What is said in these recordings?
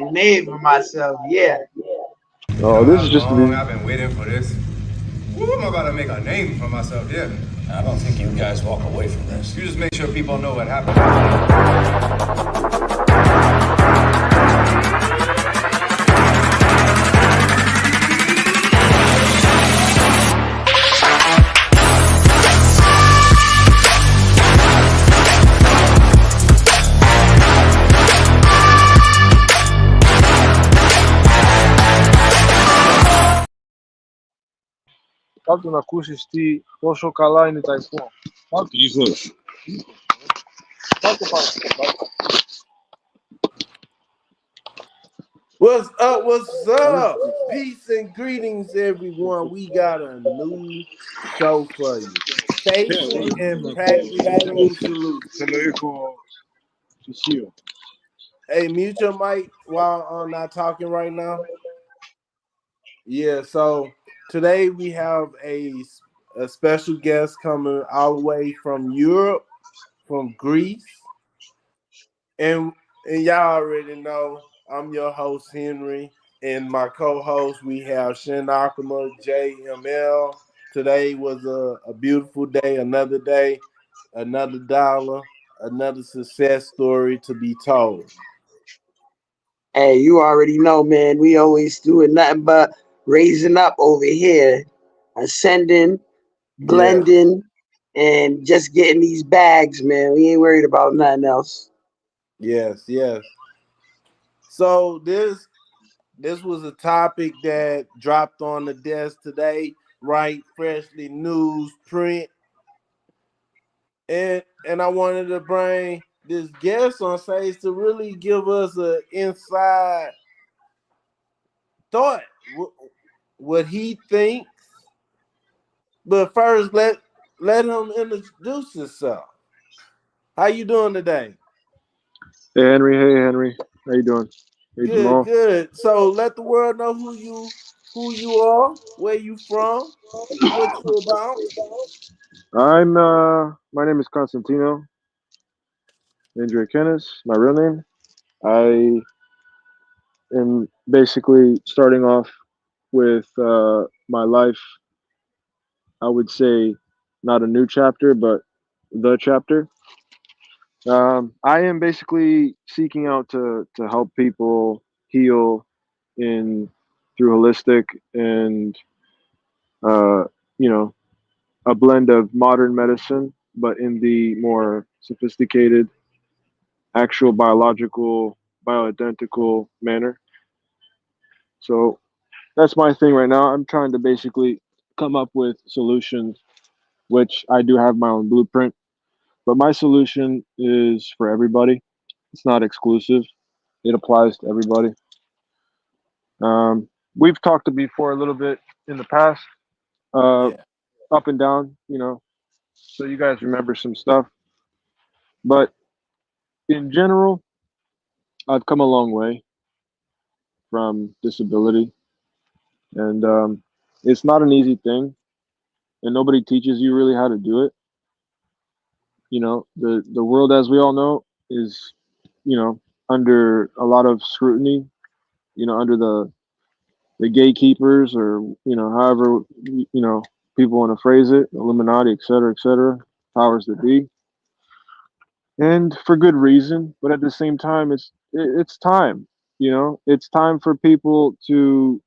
a name for myself. Yeah. You know This how is just to long be. I've been waiting for this? Woo, I'm about to make a name for myself, yeah. I don't think you guys walk away from this. You just make sure people know what happened. Κάτω να ακούσεις πόσο καλά είναι τα iPhone. Jesus. Κάτω πάνω. What's up? What's up? Peace and greetings, everyone. We got a new show for you. Faking and practicing solutions. Se lo dijo su CEO. Hey, mute your mic while I'm not talking right now. Yeah, so today we have a special guest coming all the way from Europe, from Greece. And y'all already know I'm your host, Henry. And my co-host, we have Shin Akama, JML. Today was a beautiful day, another dollar, another success story to be told. Hey, you already know, man. We always doing nothing but raising up over here, ascending, Yeah. blending, and just getting these bags, man. We ain't worried about nothing else. Yes. So this was a topic that dropped on the desk today, right? Freshly newsprint. And I wanted to bring this guest on stage to really give us an inside thought, what he thinks. But first, let him introduce himself. How you doing today? Hey Henry. How you doing? Hey Jamal. Good. So let the world know who you are, where you from, what you about. My name is Constantino Andre Kennis, my real name. I am basically starting off with my life, I would say not a new chapter, but the chapter. I am basically seeking out to help people heal in through holistic and uh, you know a blend of modern medicine, but in the more sophisticated, actual biological, bioidentical manner. So that's my thing right now. I'm trying to basically come up with solutions, which I do have my own blueprint, but my solution is for everybody. It's not exclusive. It applies to everybody. We've talked before a little bit in the past, uh, Yeah. up and down, so you guys remember some stuff. But in general, I've come a long way from disability, and it's not an easy thing, and nobody teaches you really how to do it. The world, as we all know, is under a lot of scrutiny. Under the gatekeepers, or however people want to phrase it, Illuminati, et cetera, powers that be, and for good reason. But at the same time, it's time. It's time for people to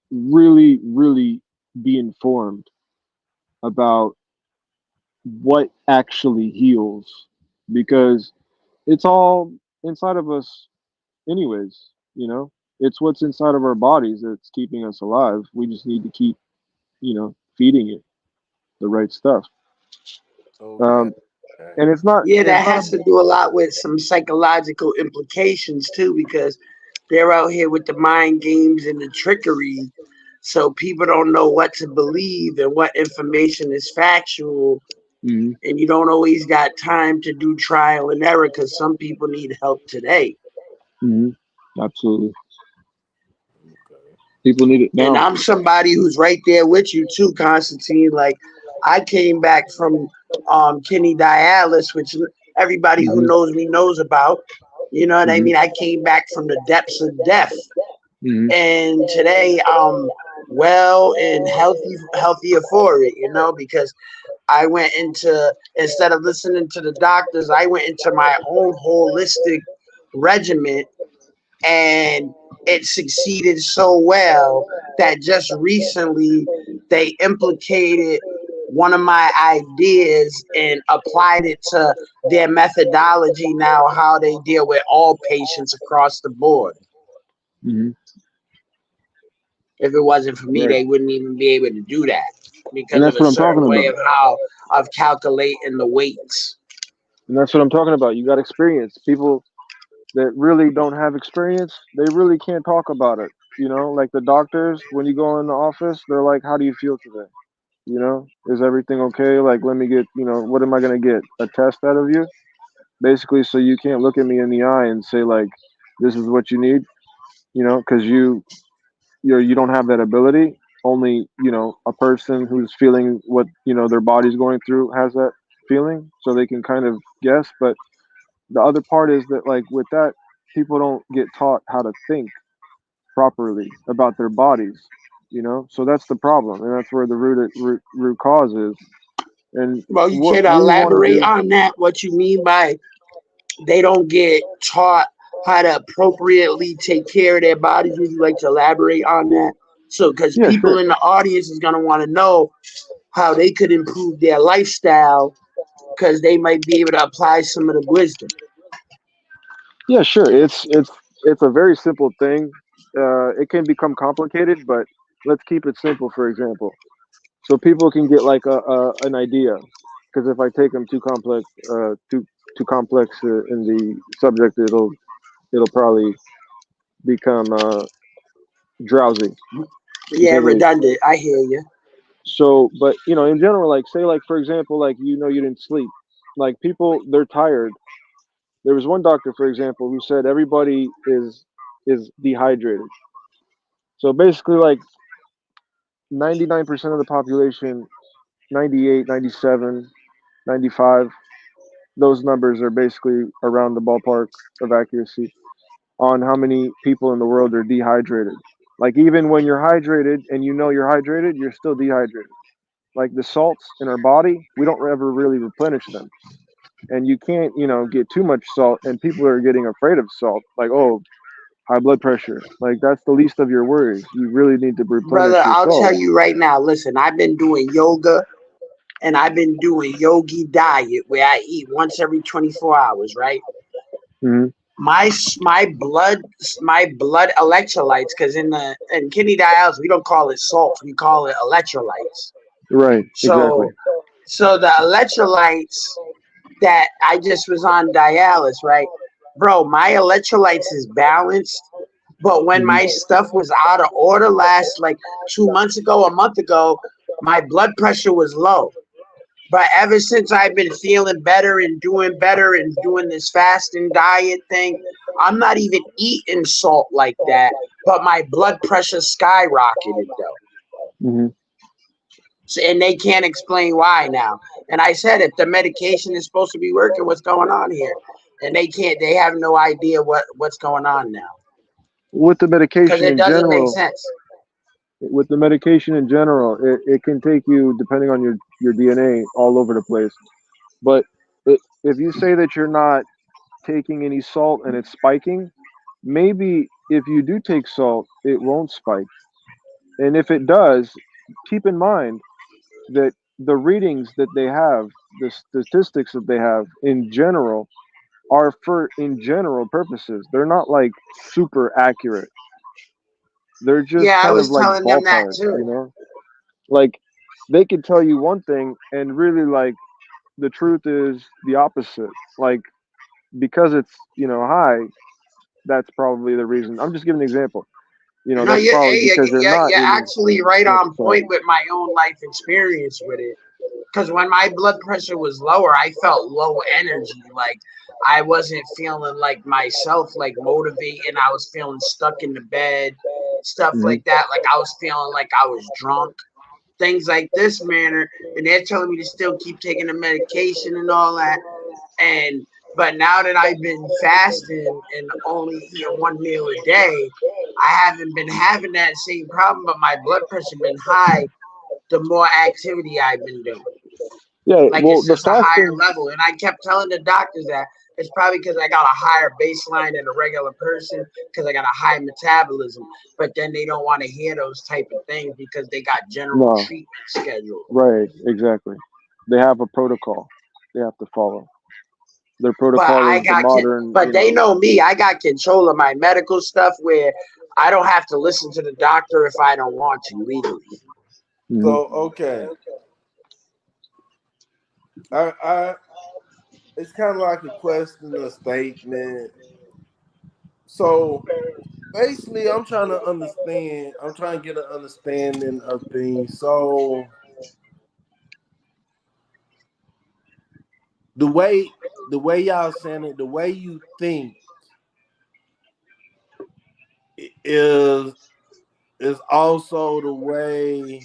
really, really be informed about what actually heals, because it's all inside of us anyways. It's what's inside of our bodies that's keeping us alive. We just need to keep feeding it the right stuff. Okay. um and it's not Yeah, it's that not has to do a lot with some psychological implications too, because they're out here with the mind games and the trickery. So people don't know what to believe and what information is factual. Mhm. And you don't always got time to do trial and error because some people need help today. Mhm. Absolutely. People need it And now. I'm somebody who's right there with you too, Constantine. Like I came back from kidney dialysis, which everybody who Mhm. knows me knows about. You know what I Hmm. mean? I came back from the depths of death, Hmm. and today I'm well and healthier for it. You know, because I went into, instead of listening to the doctors, I went into my own holistic regimen, and it succeeded so well that just recently they implicated one of my ideas and applied it to their methodology now, how they deal with all patients across the board. Hmm. If it wasn't for me, Right. they wouldn't even be able to do that And because of that's a what I'm certain talking way about. of how of calculating the weights. And that's what I'm talking about. You got experience. People that really don't have experience, they really can't talk about it. Like the doctors, when you go in the office, they're like, "How do you feel today? Is everything okay? Like, let me get, what am I going to get? A test out of you?" Basically, so you can't look at me in the eye and say, like, this is what you need, because you don't have that ability. Only, a person who's feeling what, their body's going through has that feeling, so they can kind of guess. But the other part is that, like, with that, people don't get taught how to think properly about their bodies, so that's the problem, and that's where the root cause is. And Well, you what can we want to elaborate do. on that. What you mean by they don't get taught how to appropriately take care of their bodies? Would you like to elaborate on that? So, because Yeah, people sure. in the audience is gonna want to know how they could improve their lifestyle, because they might be able to apply some of the wisdom. Yeah, sure. It's a very simple thing. It can become complicated, but let's keep it simple. For example, so people can get like a an idea. Because if I take them too complex in the subject, it'll probably become drowsy, to Yeah, say the least. redundant. I hear you. So, but in general, like say, like for example, like you didn't sleep. Like people, they're tired. There was one doctor, for example, who said everybody is dehydrated. So basically, like 99% of the population, 98, 97, 95, those numbers are basically around the ballpark of accuracy on how many people in the world are dehydrated. Like even when you're hydrated and you're hydrated, you're still dehydrated. Like the salts in our body, we don't ever really replenish them. And you can't, get too much salt. And people are getting afraid of salt. Like, oh, high blood pressure. Like that's the least of your worries. You really need to Brother, replenish your I'll tell salt. you right now. Listen, I've been doing yoga and I've been doing yogi diet where I eat once every 24 hours, right? Hmm. my my blood electrolytes, because in kidney dialysis we don't call it salts, we call it electrolytes. Right. Exactly. So the electrolytes that I just was on dialysis, right, bro, my electrolytes is balanced, but when Hmm. my stuff was out of order last, like 2 months ago, a month ago, my blood pressure was low. But ever since I've been feeling better and doing this fasting diet thing, I'm not even eating salt like that. But my blood pressure skyrocketed though. Hmm. So, and they can't explain why now. And I said, if the medication is supposed to be working, what's going on here? And they can't. They have no idea what's going on now With the because medication it in doesn't make general, sense. it can take you, depending on your DNA, all over the place. But if you say that you're not taking any salt and it's spiking, maybe if you do take salt, it won't spike. And if it does, keep in mind that the readings that they have, the statistics that they have in general, are for in general purposes. They're not like super accurate. They're just Yeah, I kind of was like telling them that too. ballpark. Like they could tell you one thing and really like the truth is the opposite. Like because it's, high, that's probably the reason. I'm just giving an example. No, That's probably because they're not you're eating actually right much on salt. point with my own life experience with it. Because when my blood pressure was lower, I felt low energy. Like I wasn't feeling like myself, like motivating. I was feeling stuck in the bed, stuff Hmm. like that. Like I was feeling like I was drunk, things like this manner. And they're telling me to still keep taking the medication and all that. And But now that I've been fasting and only eating one meal a day, I haven't been having that same problem, but my blood pressure been high the more activity I've been doing. Yeah, Like well, it's the just a higher fasting, level. And I kept telling the doctors that it's probably because I got a higher baseline than a regular person because I got a high metabolism. But then they don't want to hear those type of things because they got general no, treatment scheduled. right, exactly. They have a protocol they have to follow. Their But protocol I is the got modern, but they know me. I got control of my medical stuff where I don't have to listen to the doctor if I don't want to legally. mhm. So okay, I it's kind of like a question, a statement. So basically, I'm trying to understand. I'm trying to get an understanding of things. So the way y'all saying it, the way you think is also the way.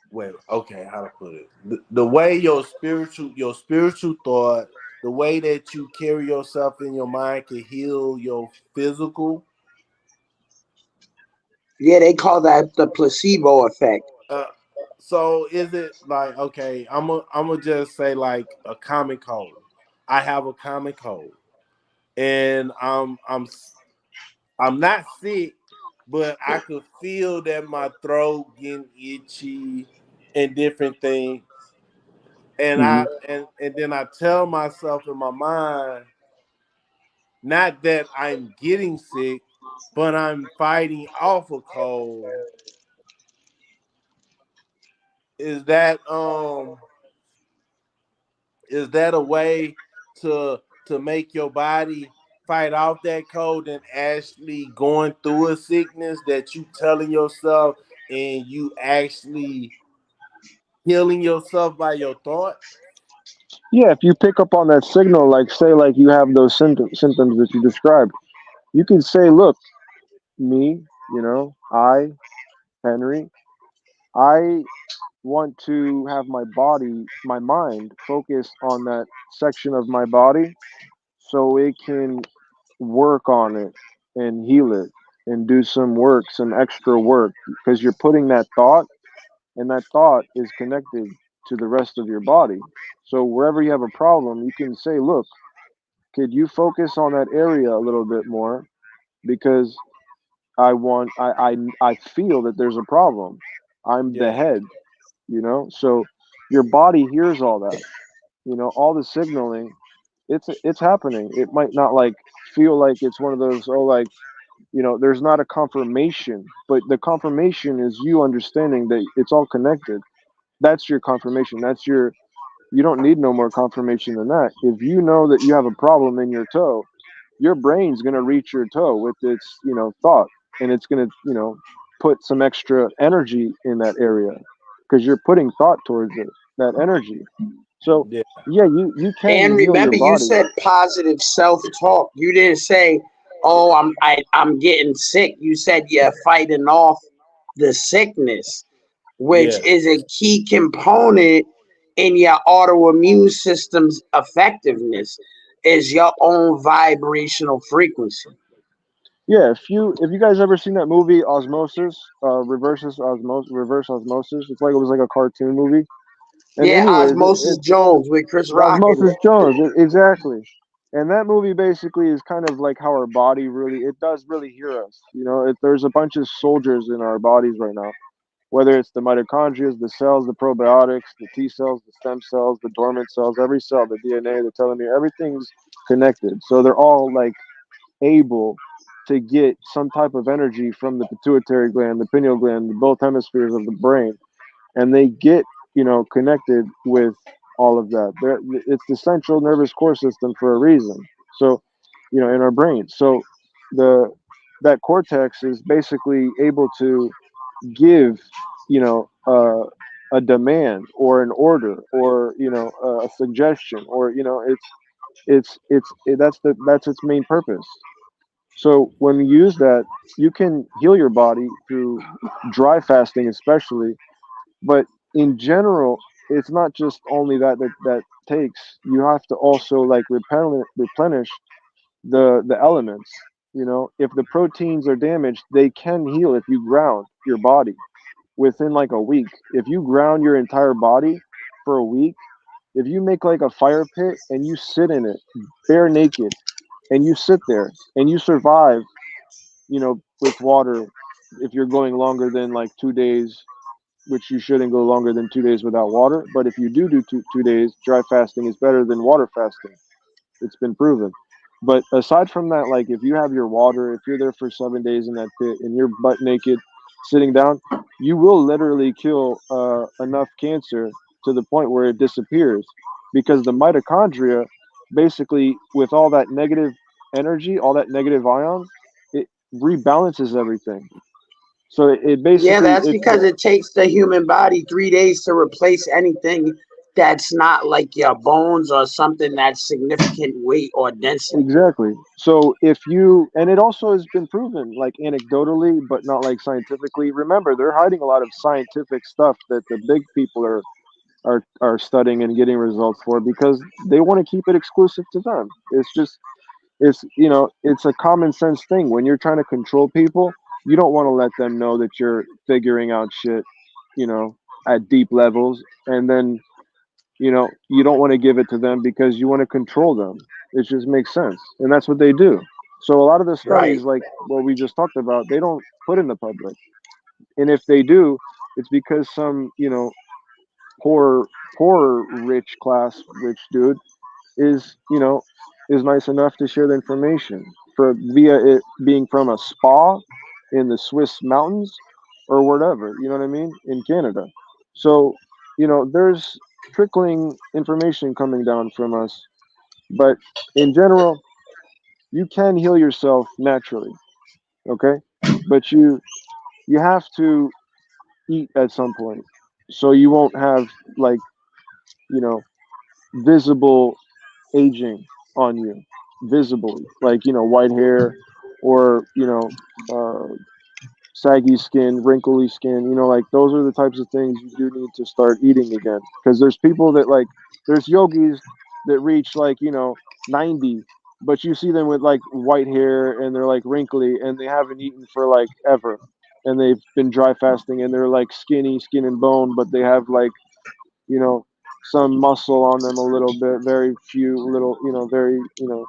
Wait, okay, how to put it? The way your spiritual thought, the way that you carry yourself in your mind can heal your physical. Yeah, they call that the placebo effect. Uh, so is it like okay? I'm gonna just say like a common cold. I have a common cold, and I'm not sick, but I could feel that my throat getting itchy and different things. And Mhm. and then I tell myself in my mind, not that I'm getting sick, but I'm fighting off a cold. Is that is that a way to make your body fight off that cold and actually going through a sickness that you telling yourself and you actually healing yourself by your thought? Yeah, if you pick up on that signal, like say, like you have those symptoms that you described, you can say, "Look, me, I, Henry, I want to have my body, my mind, focus on that section of my body so it can work on it and heal it and do some work, some extra work, because you're putting that thought, and that thought is connected to the rest of your body. So wherever you have a problem, you can say, "Look, could you focus on that area a little bit more? Because I feel that there's a problem. I'm the Yeah, head, So your body hears all that, all the signaling. It's happening. It might not like feel like it's one of those, oh, like, there's not a confirmation, but the confirmation is you understanding that it's all connected. That's your confirmation. You don't need no more confirmation than that. If you know that you have a problem in your toe, your brain's going to reach your toe with its, thought, and it's going to, put some extra energy in that area because you're putting thought towards it, that energy. So, yeah, yeah, you can And heal your remember, you body. said positive self-talk. You didn't say, "Oh, I'm getting sick." You said you're fighting off the sickness, which yeah, is a key component in your autoimmune system's effectiveness. Is your own vibrational frequency. Yeah, if you guys ever seen that movie Osmosis, reverse osmosis, it's like it was like a cartoon movie. And Yeah, anyways, Osmosis Jones with Chris Rock in Osmosis it. Jones, exactly. And that movie basically is kind of like how our body really, it does really hear us. There's a bunch of soldiers in our bodies right now, whether it's the mitochondria, the cells, the probiotics, the T cells, the stem cells, the dormant cells, every cell, the DNA, the telomere, everything's connected. So they're all like able to get some type of energy from the pituitary gland, the pineal gland, both hemispheres of the brain, and they get connected with all of that. It's the central nervous core system for a reason. So, in our brain. So the that cortex is basically able to give a demand or an order or a suggestion or that's its main purpose. So when you use that, you can heal your body through dry fasting, especially, but in general. it's not just only that takes. You have to also like replenish the elements. You know, if the proteins are damaged, they can heal if you ground your body within like a week. If you ground your entire body for a week, if you make like a fire pit and you sit in it bare naked and you sit there and you survive, you know, with water, if you're going longer than like 2 days, which you shouldn't go longer than 2 days without water. But if you do 2 days, dry fasting is better than water fasting. It's been proven. But aside from that, like if you have your water, if you're there for 7 days in that pit and you're butt naked, sitting down, you will literally kill enough cancer to the point where it disappears, because the mitochondria, basically, with all that negative energy, all that negative ions, it rebalances everything. So it Yeah, basically that's because it takes the human body 3 days to replace anything that's not like your bones or something that's significant weight or density. exactly. So if you, and it also has been proven, like anecdotally, but not like scientifically. Remember, they're hiding a lot of scientific stuff that the big people are studying and getting results for, because they want to keep it exclusive to them. It's just, it's, you know, it's a common sense thing. When you're trying to control people, you don't want to let them know that you're figuring out shit, you know, at deep levels, and then, you know, you don't want to give it to them because you want to control them. It just makes sense, and that's what they do. So a lot of the Right. studies, like what we just talked about, they don't put in the public, and if they do, it's because some, you know, poor poor rich dude is, you know, is nice enough to share the information for via it being from a spa in the Swiss mountains or whatever, you know what I mean, in Canada. So, you know, there's trickling information coming down from us, but in general, you can heal yourself naturally, okay? But you have to eat at some point, so you won't have like, you know, visible aging on you, visibly, like, you know, white hair, or, you know, saggy skin, wrinkly skin, you know, like those are the types of things you do need to start eating again, because there's people that like, there's yogis that reach like, you know, 90, but you see them with like white hair and they're like wrinkly and they haven't eaten for like ever, and they've been dry fasting and they're like skinny, skin and bone, but they have like, you know, some muscle on them a little bit, very few little, you know, very, you know,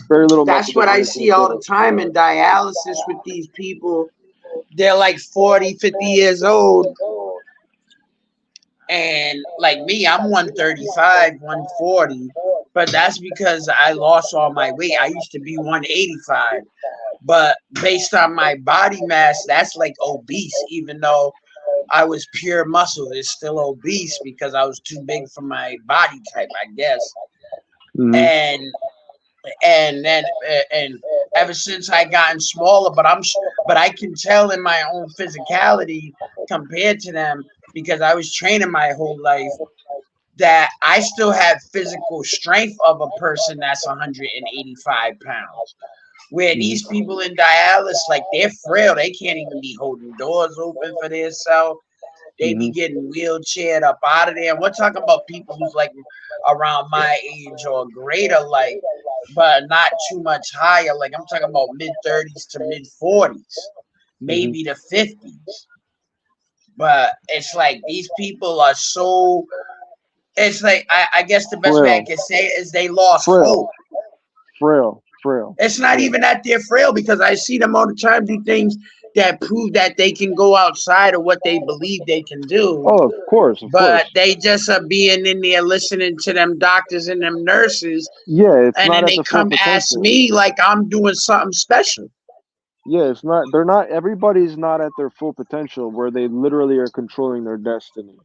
very little muscle That's what I definition see and all the things. time in dialysis with these people. They're like 40, 50 years old. And like me, I'm 135, 140. But that's because I lost all my weight. I used to be 185. But based on my body mass, that's like obese, even though I was pure muscle. It's still obese because I was too big for my body type, I guess. Hmm. And and ever since I gotten smaller, but I can tell in my own physicality compared to them, because I was training my whole life, that I still have physical strength of a person that's 185 pounds. Where Hmm. these people in dialysis, like they're frail, they can't even be holding doors open for themselves. They be Hmm. getting wheelchaired up out of there. And we're talking about people who's like around my age or greater, like, but not too much higher. Like I'm talking about mid 30s to mid 40s, Hmm. maybe the 50s. But it's like these people are so. It's like I guess the best way I Frail, can say it is they lost frail, hope. frail. It's not Yeah. even that they're frail, because I see them all the time do things that prove that they can go outside of what they believe they can do. Oh, of course, of But course. they just are being in there listening to them doctors and them nurses, Yeah, it's and not then at they the full come ask potential. me like I'm doing something special. Yeah, it's not. They're not. Everybody's not at their full potential where they literally are controlling their destiny.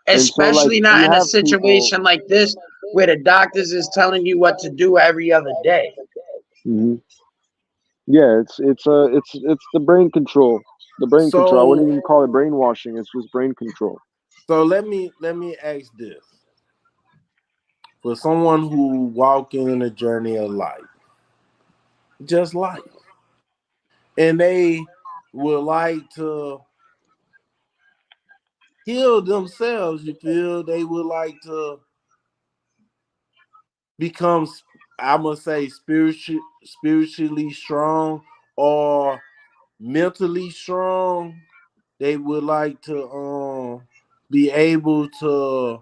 And so, like, Especially not you in a have people. situation like this where the doctors is telling you what to do every other day. Mhm. Yeah, it's the brain control. The brain control. I So wouldn't even call it brainwashing. It's just brain control. let me ask this: for someone who walking in a journey of life, just life, and they would like to heal themselves. You feel they would like to become, I'm gonna say, spiritually strong or mentally strong. They would like to be able to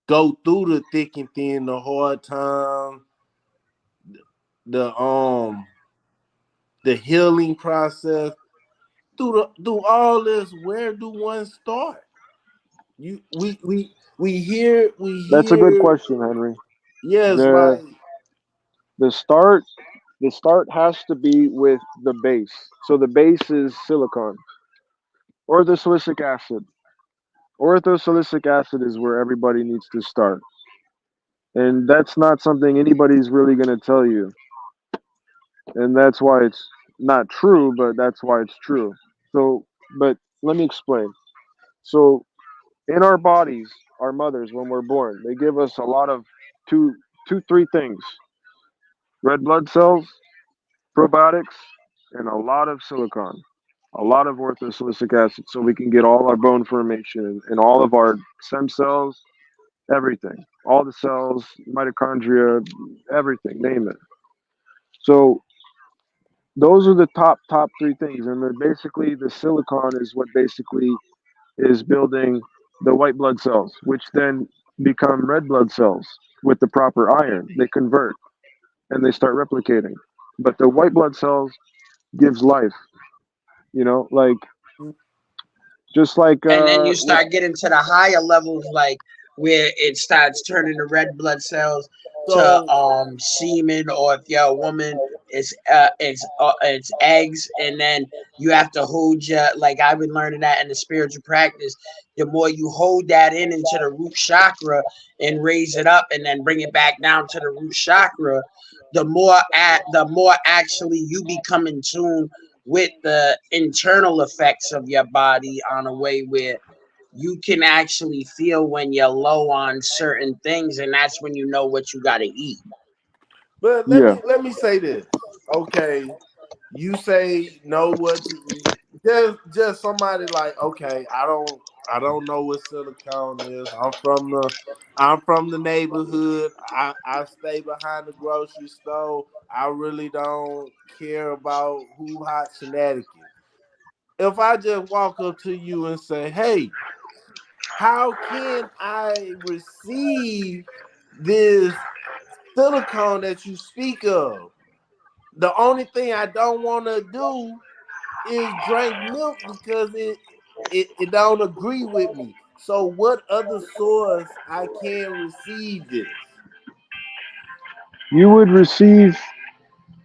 go through the thick and thin, the hard time, the the healing process. Through all this, where do one start? You we That's a good hear question, Henry. yes, The like the start the start has to be with the base. So the base is silicon or the silicic acid. Orthosilicic acid is where everybody needs to start. And that's not something anybody's really going to tell you. And that's why it's not true, but that's why it's true. So, but let me explain. So, in our bodies, our mothers, when we're born, they give us a lot of two, three things: red blood cells, probiotics, and a lot of silicon, a lot of orthosilicic acid, so we can get all our bone formation and all of our stem cells, everything, all the cells, mitochondria, everything, name it. So those are the top three things, and then basically the silicon is what basically is building the white blood cells, which then become red blood cells with the proper iron. They convert and they start replicating. But the white blood cells gives life, like just like And then you start getting to the higher levels, like where it starts turning the red blood cells to so. semen, or if you're a woman, it's eggs, and then you have to hold your, like I've been learning that in the spiritual practice. The more you hold that in into the root chakra and raise it up, and then bring it back down to the root chakra, the more actually you become in tune with the internal effects of your body on a way where you can actually feel when you're low on certain things, and that's when you know what you got to eat. But let yeah. me say this. Okay, you say know what to eat. Just somebody like, okay, I don't know what silicone is. I'm from the neighborhood. I stay behind the grocery store. I really don't care about who hot shenanigans. If I just walk up to you and say, hey, how can I receive this silicone that you speak of? The only thing I don't want to do is drink milk because it don't agree with me. So what other source I can receive this? You would receive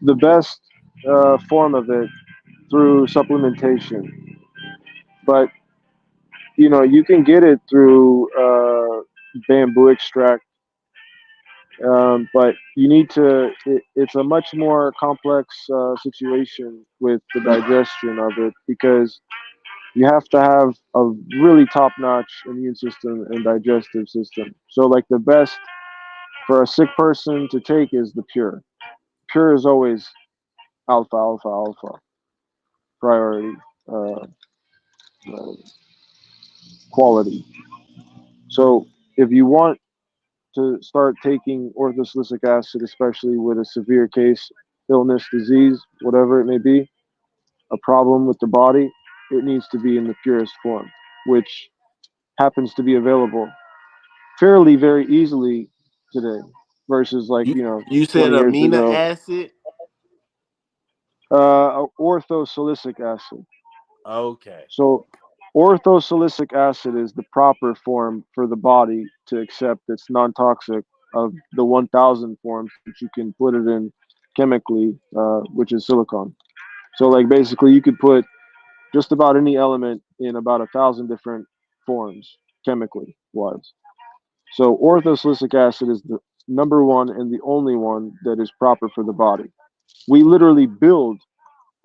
the best form of it through supplementation, but you can get it through bamboo extract, but you need to. It's a much more complex situation with the digestion of it because you have to have a really top-notch immune system and digestive system. So, like the best for a sick person to take is the pure. Pure is always alpha, alpha, alpha priority uh, uh, quality. So, if you want to start taking orthosilicic acid, especially with a severe case, illness, disease, whatever it may be, a problem with the body, it needs to be in the purest form, which happens to be available fairly very easily today versus like, You said 20 years amino ago. acid? Orthosilicic acid. Okay. So, orthosilicic acid is the proper form for the body to accept. It's non toxic of the 1,000 forms that you can put it in chemically, which is silicon. So, like, basically, you could put just about any element in about 1,000 different forms, chemically wise. So, orthosilicic acid is the number one and the only one that is proper for the body. We literally build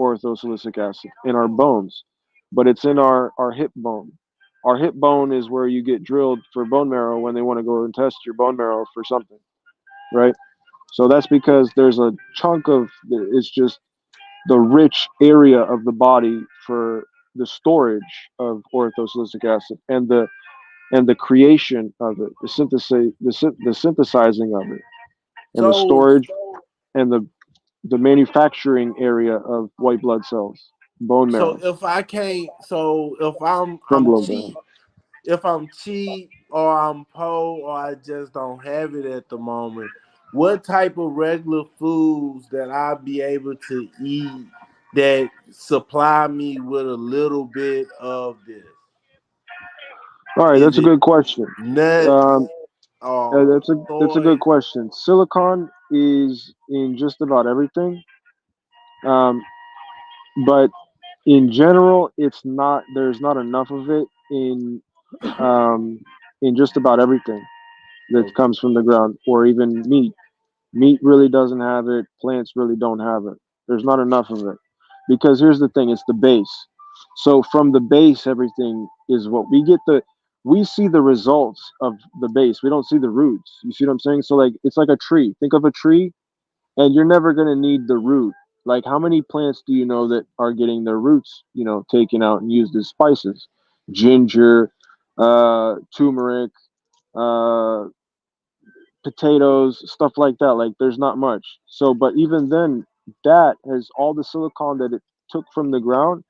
orthosilicic acid in our bones, but it's in our hip bone. Our hip bone is where you get drilled for bone marrow when they want to go and test your bone marrow for something, right? So that's because there's a chunk of it's just the rich area of the body for the storage of orthosilicic acid and the creation of it, the synthesizing of it, and the So storage and the manufacturing area of white blood cells, bone so marrow if I can't, so if I'm from I'm bone marrow. cheap, if I'm cheap or I'm poor or I just don't have it at the moment, what type of regular foods that I'll be able to eat that supply me with a little bit of this? All right, Is that's a it good question. nuts Um, or that's a good soy? question. Silicon is in just about everything, um, but in general, it's not. There's not enough of it um, in just about everything that Okay. comes from the ground, or even meat. Meat really doesn't have it. Plants really don't have it. There's not enough of it. Because here's the thing, it's the base. So from the base, everything is what we see the results of the base. We don't see the roots. You see what I'm saying? So like it's like a tree. Think of a tree and you're never gonna need the root. Like how many plants do you know that are getting their roots, taken out and used as spices? Ginger, turmeric, uh, potatoes, stuff like that. Like there's not much. So, but even then, that has all the silicon that it took from the ground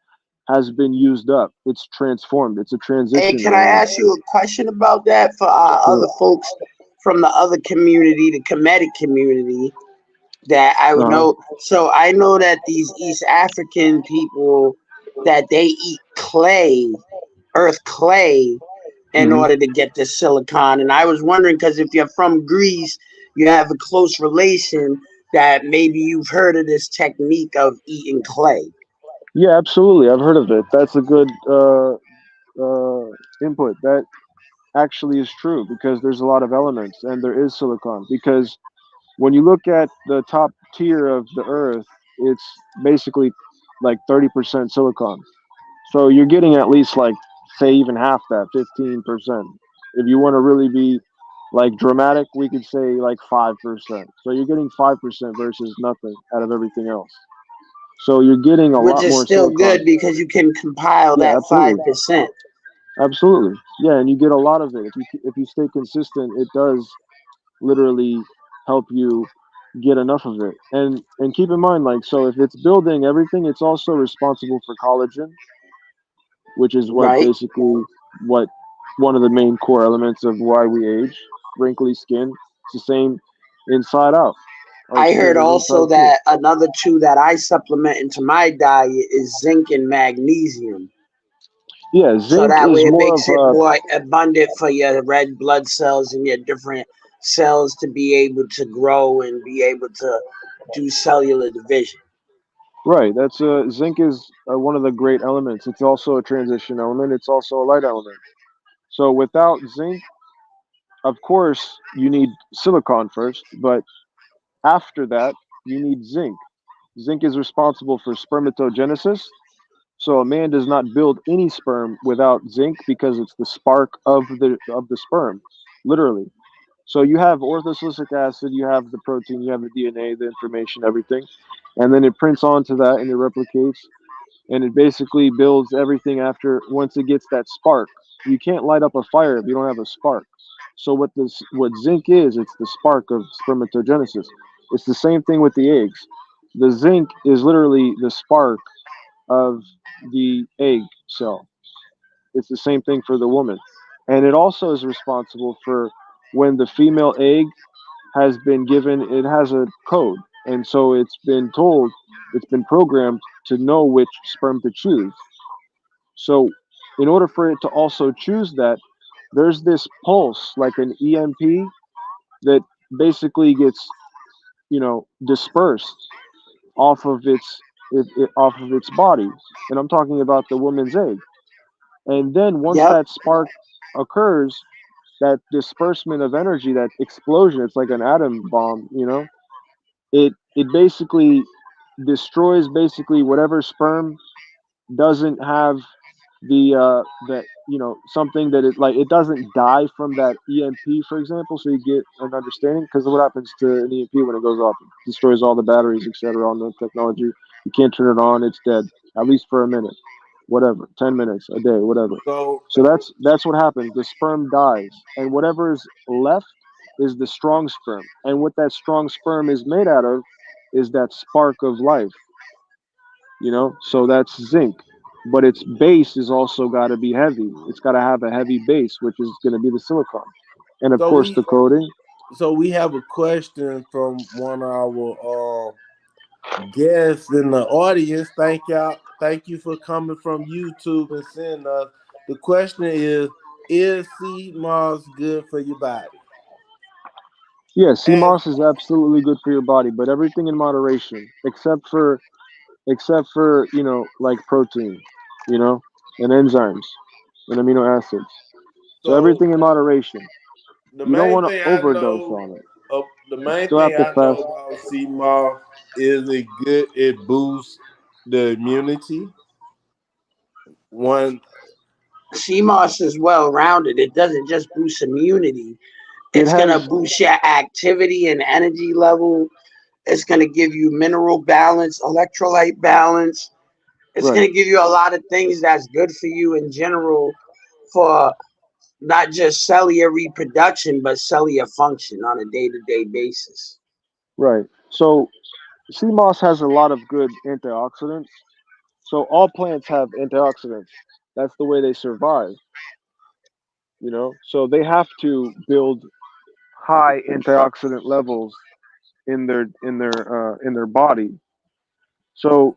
has been used up. It's transformed. It's a Hey, transition can I area. ask you a question about that for our other Sure. folks from the other community, the Kemetic community? That I would Uh-huh. know. So I know that these East African people that they eat clay, earth clay, in Hmm. order to get the silicon. And I was wondering because if you're from Greece, you have a close relation that maybe you've heard of this technique of eating clay. Yeah, absolutely. I've heard of it. That's a good input. That actually is true because there's a lot of elements and there is silicon. Because when you look at the top tier of the Earth, it's basically like 30% silicon. So you're getting at least like say even half that, 15%. If you want to really be like dramatic, we could say like 5%. So you're getting 5% versus nothing out of everything else. So you're getting a Which lot is more still silicon. good because you can compile Yeah, that absolutely. 5%. Absolutely. Yeah, and you get a lot of it. If you stay consistent, it does literally help you get enough of it. And keep in mind like so if it's building everything, it's also responsible for collagen, which is what Right? basically what one of the main core elements of why we age. Wrinkly skin. It's the same inside out. Our I heard skin is also inside too. that another two that I supplement into my diet is zinc and magnesium. Yeah, So zinc that way is it more makes of it a more abundant for your red blood cells and your different cells to be able to grow and be able to do cellular division. right. That's zinc is one of the great elements. It's also a transition element. It's also a light element. So without zinc, of course, you need silicon first, but after that, you need zinc. Zinc is responsible for spermatogenesis. So a man does not build any sperm without zinc because it's the spark of the sperm, literally. So you have orthosilicic acid, you have the protein, you have the DNA, the information, everything, and then it prints onto that and it replicates and it basically builds everything after once it gets that spark. You can't light up a fire if you don't have a spark. So what zinc is, it's the spark of spermatogenesis. It's the same thing with the eggs. The zinc is literally the spark of the egg cell. It's the same thing for the woman. And it also is responsible for when the female egg has been given, it has a code. And so it's been programmed to know which sperm to choose. So, in order for it to also choose that, there's this pulse, like an EMP, that basically gets, dispersed off of its body. And I'm talking about the woman's egg. And then once Yep. that spark occurs, that disbursement of energy, that explosion, it's like an atom bomb, it basically destroys basically whatever sperm doesn't have something that it like it doesn't die from that EMP, for example. So you get an understanding because what happens to an EMP when it goes off, it destroys all the batteries, etc. on the technology. You can't turn it on; it's dead, at least for a minute. whatever, 10 minutes a day, whatever. So So that's what happens. The sperm dies, and whatever is left is the strong sperm. And what that strong sperm is made out of is that spark of life. So that's zinc. But its base is also got to be heavy. It's got to have a heavy base, which is going to be the silicon, and of so course the we coating. so we have a question from one of our guests in the audience. Thank you for coming from YouTube and sending us. The question is sea moss good for your body? Yeah, sea And moss is absolutely good for your body, but everything in moderation, except for like protein, you know, and enzymes and amino acids. So so everything in moderation. the You don't main want to thing I overdose know, on it. the You main still have thing to I know fast. about sea moss is it boosts the immunity. One, CMOS is well rounded. It doesn't just boost immunity. It It's gonna has boost your activity and energy level. It's gonna give you mineral balance, electrolyte balance. It's right, gonna give you a lot of things that's good for you in general for not just cellular reproduction, but cellular function on a day-to-day basis. right. So sea moss has a lot of good antioxidants. So all plants have antioxidants. That's the way they survive. So they have to build high antioxidant levels in their body. So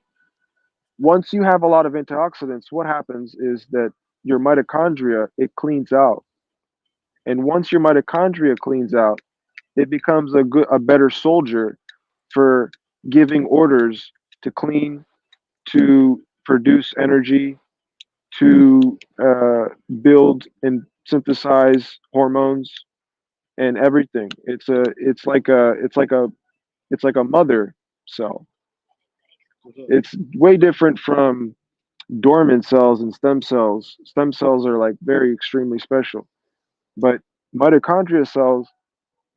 once you have a lot of antioxidants, what happens is that your mitochondria, it cleans out. And once your mitochondria cleans out, it becomes a better soldier for giving orders to clean, to produce energy, to build and synthesize hormones and everything. It's like a mother cell. It's way different from dormant cells and stem cells. Stem cells are like very extremely special, but mitochondria cells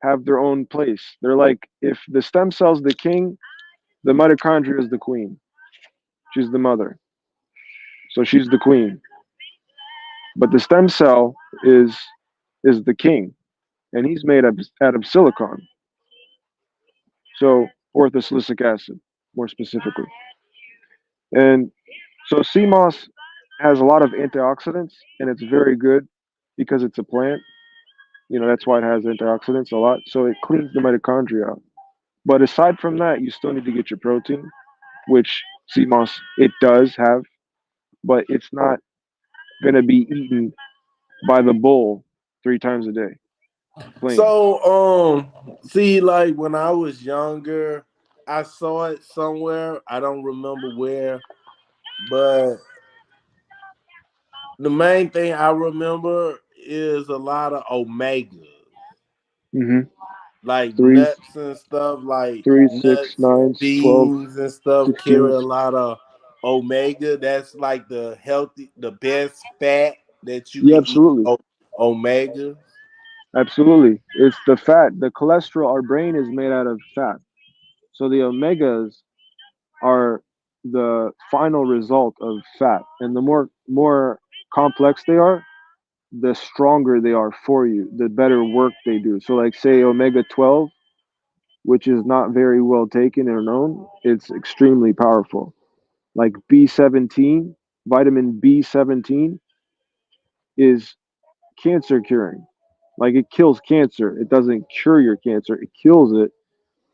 have their own place. They're like, if the stem cell's the king, the mitochondria is the queen. She's the mother, so she's the queen. But the stem cell is the king, and he's made up out of silicon, so orthosilicic acid, more specifically. And so sea moss has a lot of antioxidants, and it's very good because it's a plant. That's why it has antioxidants a lot. So it cleans the mitochondria out. But aside from that, you still need to get your protein, which sea moss it does have, but it's not going to be eaten by the bull 3 times a day, plain. see, like when I was younger, I saw it somewhere. I don't remember where, but the main thing I remember is a lot of omegas, Mm-hmm. like Threes, nuts and stuff, like threes, six, nuts, nines, 12, beans and stuff carry 16s. a lot of omega. That's like the best fat that you Yeah, can eat. absolutely. Omega. Absolutely. It's the fat, the cholesterol. Our brain is made out of fat. So the omegas are the final result of fat. And the more complex they are, the stronger they are for you, the better work they do. So like say omega 12, which is not very well taken or known, it's extremely powerful. Like B17, vitamin B17 is cancer curing. Like it kills cancer. It doesn't cure your cancer, it kills it,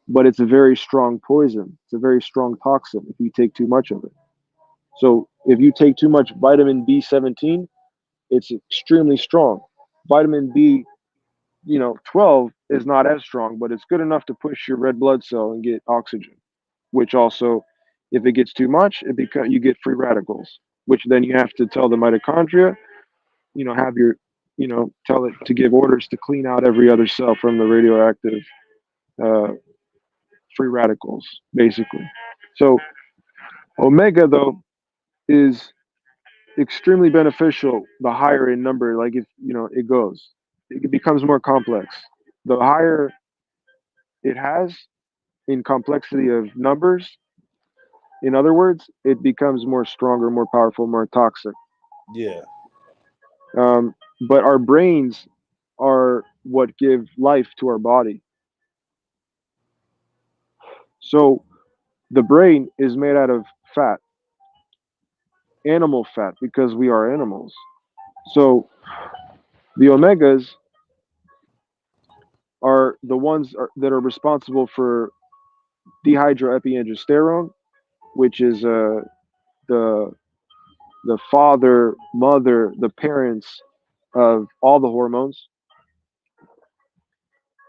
but it's a very strong poison. It's a very strong toxin if you take too much of it. So if you take too much vitamin B17, it's extremely strong. Vitamin B 12 is not as strong, but it's good enough to push your red blood cell and get oxygen, which also, if it gets too much, you get free radicals, which then you have to tell the mitochondria, have tell it to give orders to clean out every other cell from the radioactive uh, free radicals, basically. So omega though is extremely beneficial the higher in number, like if it goes, it becomes more complex. The higher it has in complexity of numbers, In other words, it becomes more stronger, more powerful, more toxic. Yeah. Um, but our brains are what give life to our body. So the brain is made out of fat, animal fat, because we are animals. So the omegas are the ones that are responsible for dehydroepiandrosterone, which is the the father, mother, the parents of all the hormones,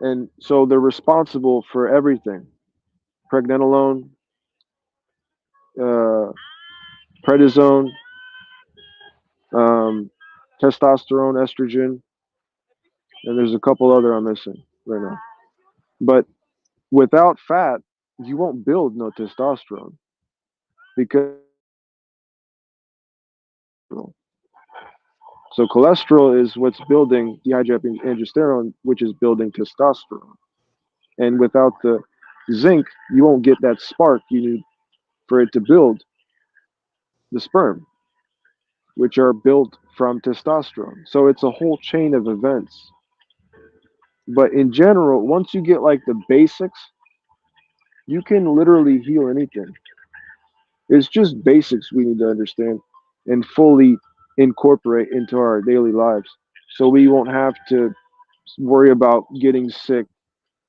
and so they're responsible for everything: pregnenolone, uh, prednisone, um, testosterone, estrogen, and there's a couple other I'm missing right now. But without fat, you won't build no testosterone because so cholesterol is what's building dehydroepiandrosterone, which is building testosterone. And without the zinc, you won't get that spark you need for it to build the sperm, which are built from testosterone. So it's a whole chain of events. But in general, once you get like the basics, you can literally heal anything. It's just basics we need to understand and fully incorporate into our daily lives so we won't have to worry about getting sick,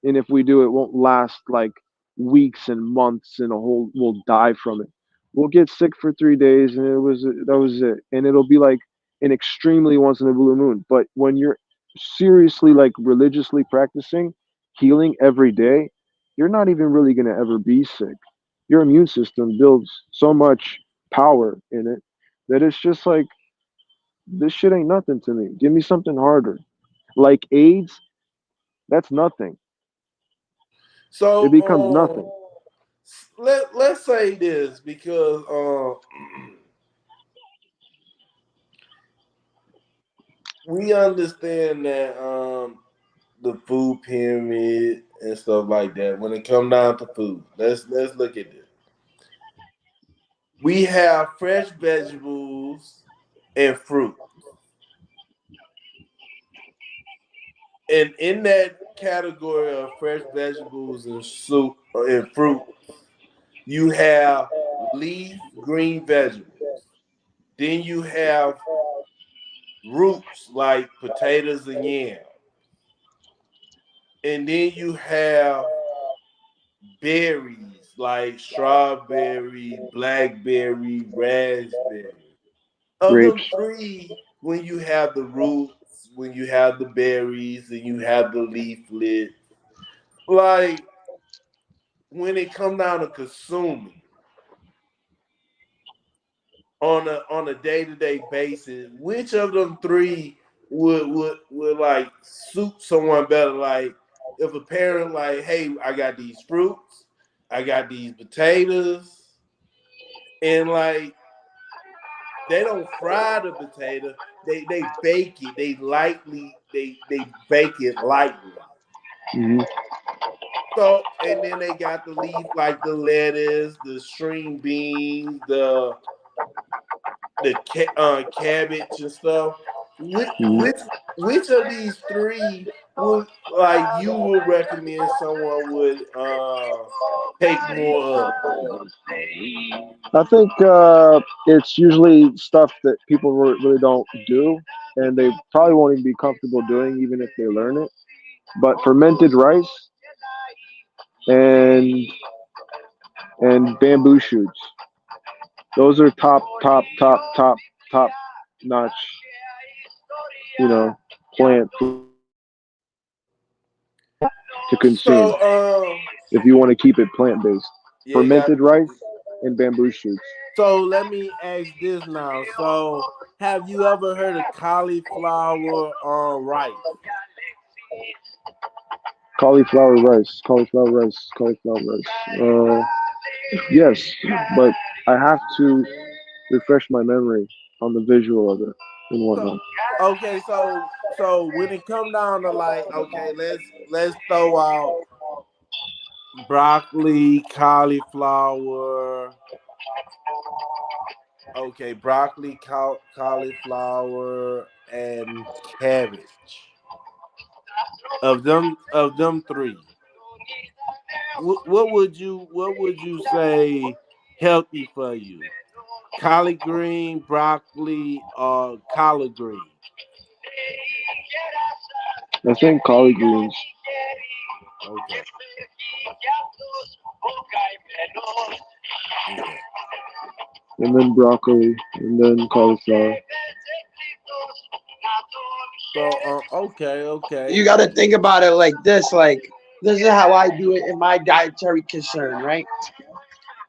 and if we do, it won't last like weeks and months, and a whole we'll die from it. We'll get sick for 3 days, and that was it, and it'll be like an extremely once in a blue moon. But when you're seriously like religiously practicing healing every day, you're not even really gonna ever be sick. Your immune system builds so much power in it that it's just like this shit ain't nothing to me. Give me something harder. Like AIDS, that's nothing. It becomes So nothing. let's say this because we understand that the food pyramid and stuff like that. When it come down to food, let's look at this. We have fresh vegetables and fruit, and in that category of fresh vegetables and soup and fruit, you have leaf green vegetables. Then you have roots like potatoes and yams. And then you have berries like strawberry, blackberry, raspberry. Of them Grapes. three, when you have the roots, when you have the berries, and you have the leaflet, like when it come down to consuming on a day to day basis, which of them three would like suit someone better? Like if a parent like, hey, I got these fruits, I got these potatoes, and like they don't fry the potato, they bake it, they bake it lightly. Hmm. So and then they got the leaf like the lettuce, the string beans, the cabbage and stuff. Which Hmm. which which of these three would like you would recommend someone would take more of? I think it's usually stuff that people really don't do, and they probably won't even be comfortable doing, even if they learn it. But fermented rice and bamboo shoots. Those are top notch. You know, plant food to consume So if you want to keep it plant based. yeah, got Fermented rice and bamboo shoots. so let me ask this now. So have you ever heard of cauliflower rice? Cauliflower rice, cauliflower rice, cauliflower rice. Yes, but I have to refresh my memory on the visual of it and So whatnot. okay, so when it come down to like, okay, let's throw out broccoli, cauliflower. Okay, broccoli, cauliflower, and cabbage. Of them three, what would you say healthy for you? Collard green, broccoli, or collard green? I think collard greens, Okay, okay. and then broccoli, and then cauliflower. So, okay, You okay. got to think about it like this. Like, this is how I do it in my dietary concern, right?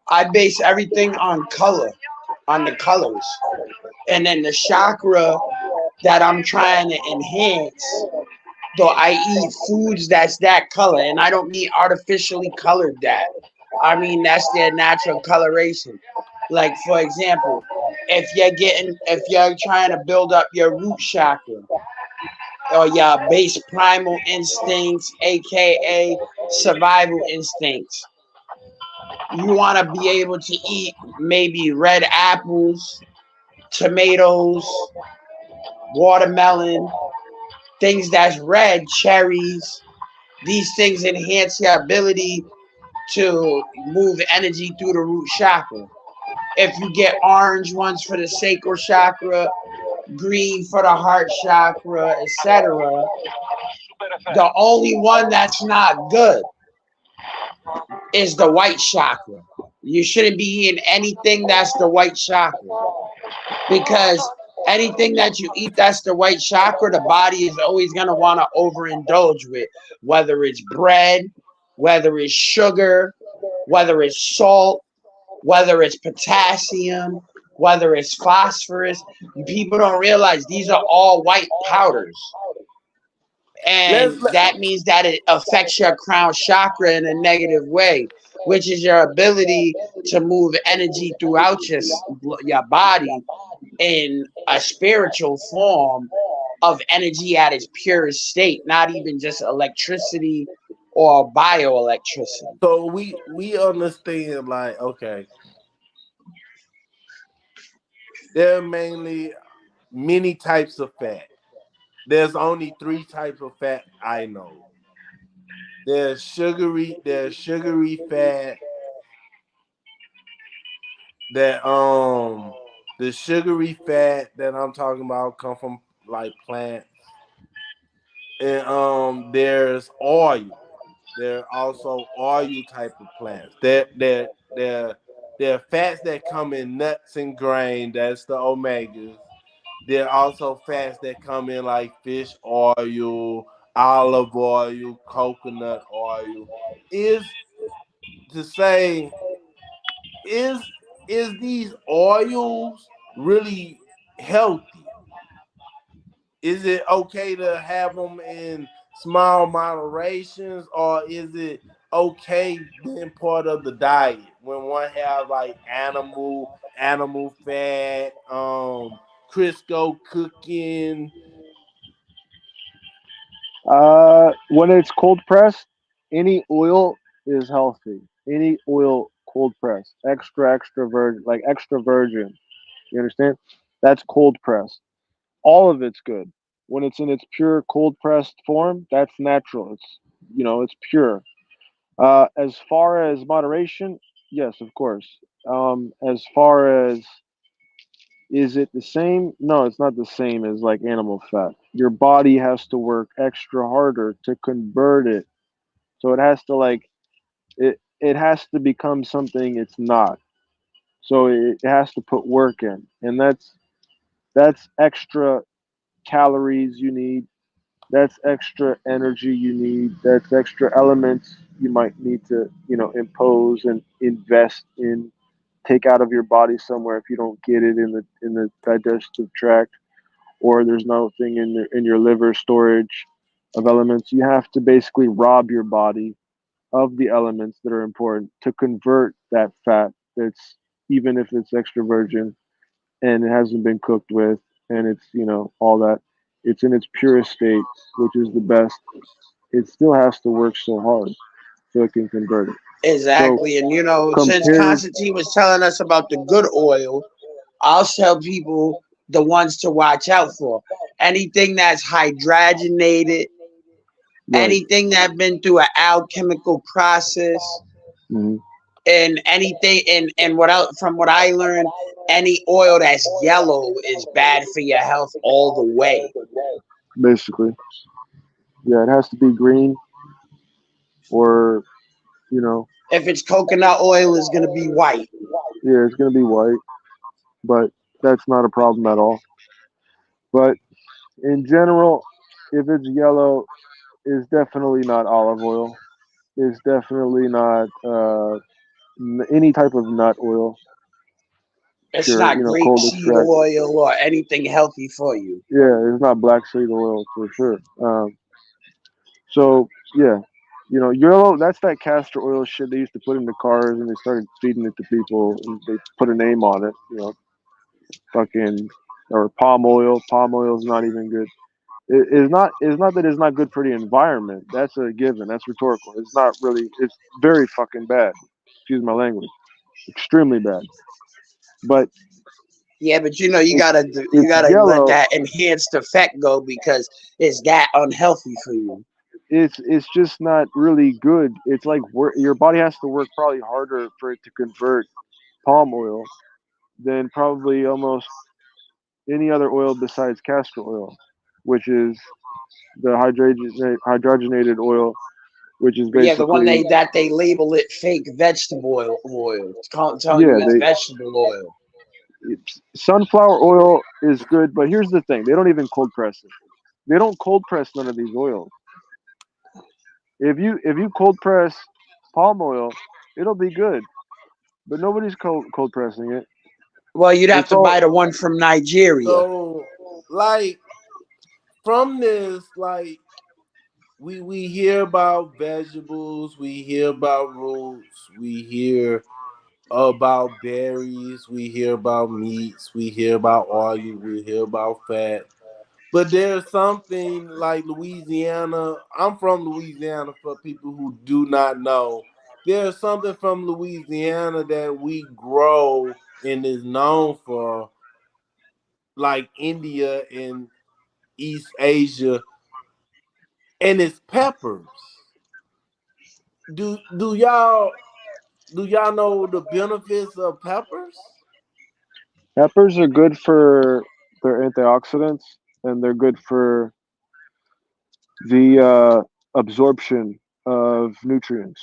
I base everything on color, on the colors. And then the chakra that I'm trying to enhance, though I eat foods that's that color. And I don't mean artificially colored that. I mean, that's their natural coloration. Like, for example, if you're trying to build up your root chakra, or your base primal instincts, aka survival instincts. You want to be able to eat maybe red apples, tomatoes, watermelon, things that's red, cherries. These things enhance your ability to move energy through the root chakra. If you get orange ones for the sacral chakra, green for the heart chakra, etc., the only one that's not good is the white chakra. You shouldn't be eating anything that's the white chakra, because anything that you eat that's the white chakra, the body is always going to want to overindulge with, whether it's bread, whether it's sugar, whether it's salt, whether it's potassium, whether it's phosphorus. People don't realize these are all white powders. And Let's let, that means that it affects your crown chakra in a negative way, which is your ability to move energy throughout your body in a spiritual form of energy at its purest state, not even just electricity or bioelectricity. so we understand, like, okay, there are mainly many types of fat. There's only three types of fat I know. There's sugary fat that the sugary fat that I'm talking about come from like plants. And there's oil. There are also oil type of plants. There are fats that come in nuts and grain. That's the omegas. There are also fats that come in like fish oil, olive oil, coconut oil. Is to say, is is these oils really healthy? Is it okay to have them in small moderations, or is it okay being part of the diet when one have like animal fat, Crisco cooking? When it's cold pressed, any oil is healthy. Any oil cold pressed, extra virgin, like extra virgin. You understand? That's cold pressed. All of it's good. When it's in its pure cold pressed form, that's natural. It's pure. As far as moderation, yes, of course. As far as is it the same? No, it's not the same as like animal fat. Your body has to work extra harder to convert it. So it has to like it has to become something it's not. So it has to put work in. And that's extra calories you need. That's extra energy you need. That's extra elements you might need to, impose and invest in, take out of your body somewhere if you don't get it in the digestive tract, or there's nothing in your liver storage of elements. You have to basically rob your body of the elements that are important to convert that fat that's, even if it's extra virgin and it hasn't been cooked with, and it's, all that, it's in its purest state, which is the best. It still has to work so hard so it can convert it. So Exactly. And since compared, Constantine was telling us about the good oil, I'll tell people the ones to watch out for. Anything that's hydrogenated, right? anything that's been through an alchemical process, Hmm. and anything and from what I learned, any oil that's yellow is bad for your health all the way. Basically, yeah, it has to be green or you know, If it's coconut oil, it's gonna be white. yeah, it's gonna be white, but that's not a problem at all. But in general, if it's yellow, it's definitely not olive oil. It's definitely not any type of nut oil. It's Sure, not grape cold seed extract. oil or anything healthy for you. Yeah, it's not black seed oil for sure. So yeah, yellow. That's that castor oil shit they used to put in the cars, and they started feeding it to people, and they put a name on it. Fucking or palm oil. Palm oil is not even good. It's not. It's not that it's not good for the environment. That's a given. That's rhetorical. It's not really. It's very fucking bad. Excuse my language. Extremely bad. But Yeah, but you it's gotta you it's gotta let yellow. that enhanced effect go because it's that unhealthy for you. It's just not really good. It's like your body has to work probably harder for it to convert palm oil than probably almost any other oil besides castor oil, which is the hydrogenated oil, which is Yeah, the one basically they label it fake vegetable oil. Telling yeah. you it's vegetable oil. Sunflower oil is good, but here's the thing: they don't even cold press it. They don't cold press none of these oils. If you cold press palm oil, it'll be good, but nobody's cold pressing it. Well, you'd have It's to buy all the one from Nigeria. So, like from this, like we hear about vegetables, we hear about roots, we hear about berries, we hear about meats, we hear about oil, we hear about fat. But there's something like Louisiana. I'm from Louisiana for people who do not know. There's something from Louisiana that we grow and is known for, like India and East Asia, and it's peppers. Do y'all know the benefits of peppers? peppers are good for their antioxidants, and they're good for the absorption of nutrients.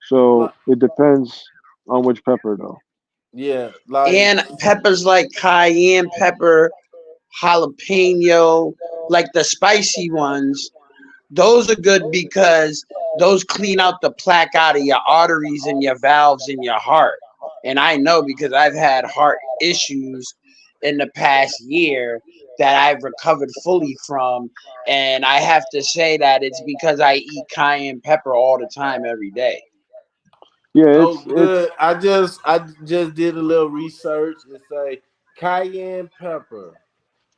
So Like, it depends on which pepper, though. yeah, like And peppers like cayenne pepper, jalapeno, like the spicy ones, those are good because those clean out the plaque out of your arteries and your valves in your heart. And I know because I've had heart issues in the past year that I've recovered fully from. And I have to say that it's because I eat cayenne pepper all the time, every day. Yeah, oh it's good. I just did a little research and say cayenne pepper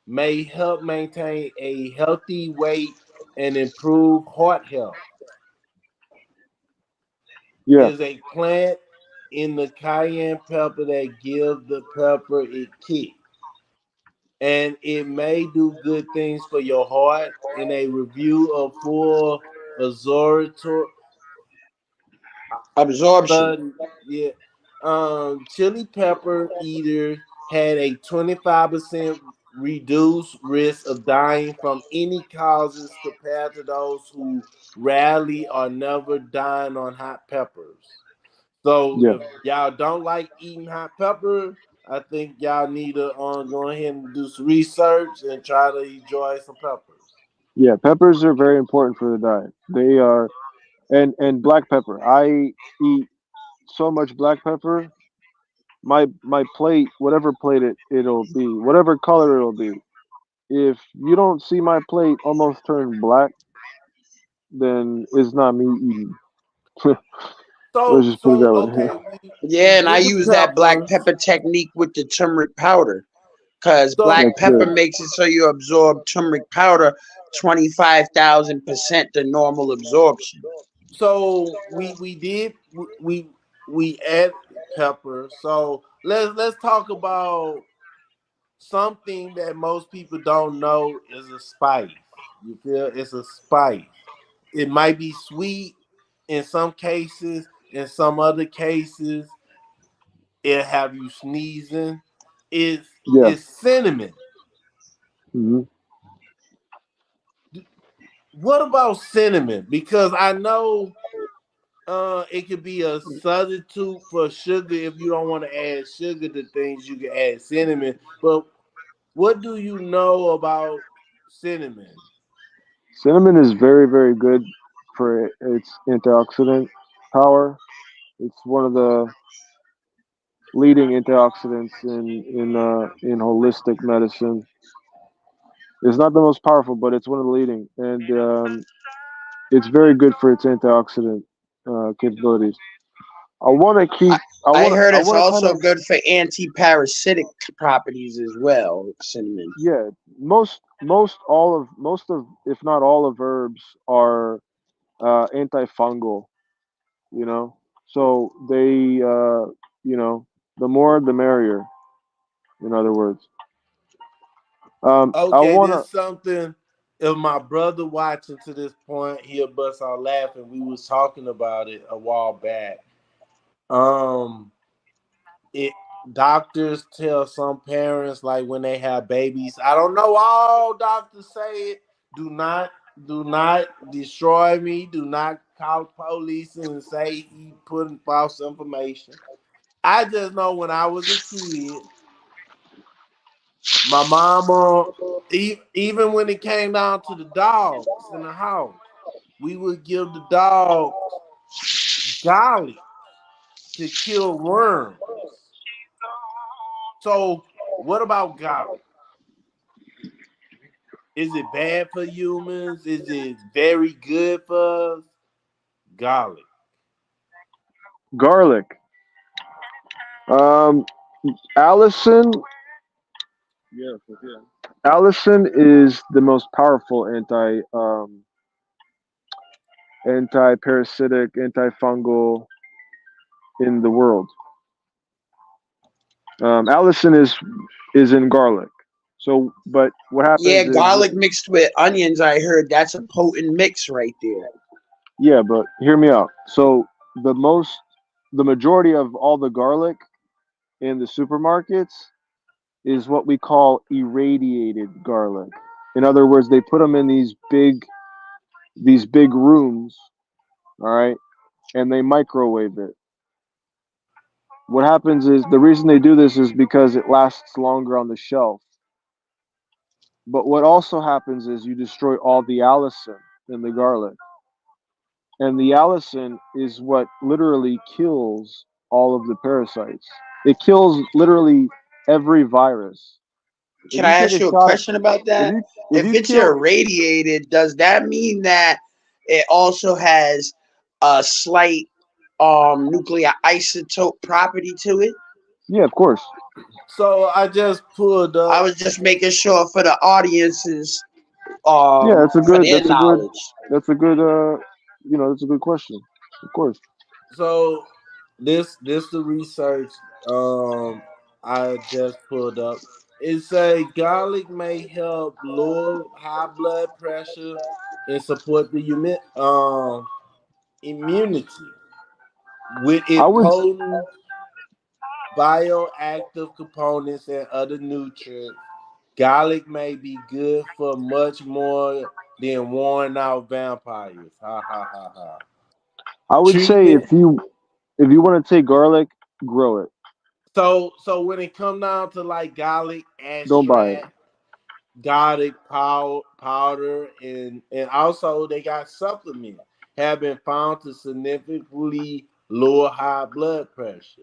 may help maintain a healthy weight and improve heart health. yeah, Is a plant in the cayenne pepper that gives the pepper a kick. And it may do good things for your heart. In a review of full absorptor Absorption. study, yeah, chili pepper eaters had a 25% reduced risk of dying from any causes compared to those who rarely or never dine on hot peppers. So yeah, if y'all don't like eating hot pepper, I think y'all need to go ahead and do some research and try to enjoy some peppers. yeah. Peppers are very important for the diet. They are, and black pepper. I eat so much black pepper. My plate, whatever plate it'll be, whatever color it'll be. If you don't see my plate almost turn black, then it's not me eating. Let's just put it So that way. okay, we Yeah, and I get the use that black peppers. pepper technique with the turmeric powder because black So That's pepper good. makes it so you absorb turmeric powder 25,000% the normal absorption. So we add pepper. So let's talk about something that most people don't know is a spice. You feel it's a spice. It might be sweet in some cases. In some other cases, it'll have you sneezing. It's Yeah. it's cinnamon. Hmm. What about cinnamon? Because I know it could be a substitute for sugar if you don't want to add sugar to things. You can add cinnamon. But what do you know about cinnamon? Cinnamon is very, very good for its antioxidant power. It's one of the leading antioxidants in holistic medicine. It's not the most powerful, but it's one of the leading, and it's very good for its antioxidant capabilities. I want to keep. I, I heard I it's want to kind also of. good for anti-parasitic properties as well. Cinnamon. Yeah. Most of, if not all of herbs are antifungal. You know, so they the more the merrier. In other words, I Okay, wanna. this something. If my brother watching to this point, he'll bust out laughing. We was talking about it a while back. Um, it doctors tell some parents like when they have babies. I don't know. All doctors say it. Do not, do not destroy me. Do not call police and say he putting false information. I just know when I was a kid, my mama, even when it came down to the dogs in the house, we would give the dogs garlic to kill worms. So, what about garlic? Is it bad for humans? Is it very good for us? Garlic. Garlic. Um, Allison. Yeah, yeah. Allison is the most powerful anti-parasitic, antifungal in the world. Allison is in garlic. So, but what Yeah, happens is, garlic mixed with onions. I heard that's a potent mix right there. yeah, but hear me out. So the most, the majority of all the garlic in the supermarkets is what we call irradiated garlic. In other words, they put them in these big rooms, all right, and they microwave it. What happens is the reason they do this is because it lasts longer on the shelf. But what also happens is you destroy all the allicin in the garlic. And the allicin is what literally kills all of the parasites. It kills literally every virus. If Can I you take ask a you a shot, question about if that? you if If you it's kill, irradiated, does that mean that it also has a slight nuclear isotope property to it? yeah, of course. So I just pulled I up. was just making sure for the audiences Yeah, for their knowledge. that's a good that's a good question. Of course. So this the research I just pulled up. It say garlic may help lower high blood pressure and support the immunity with I its would potent bioactive components and other nutrients. Garlic may be good for much more than worn out vampires. Ha ha ha ha. I would say Treatment. if you want to take garlic, grow it. So when it come down to like garlic Don't buy it. extract, garlic powder, and also they got supplements have been found to significantly lower high blood pressure.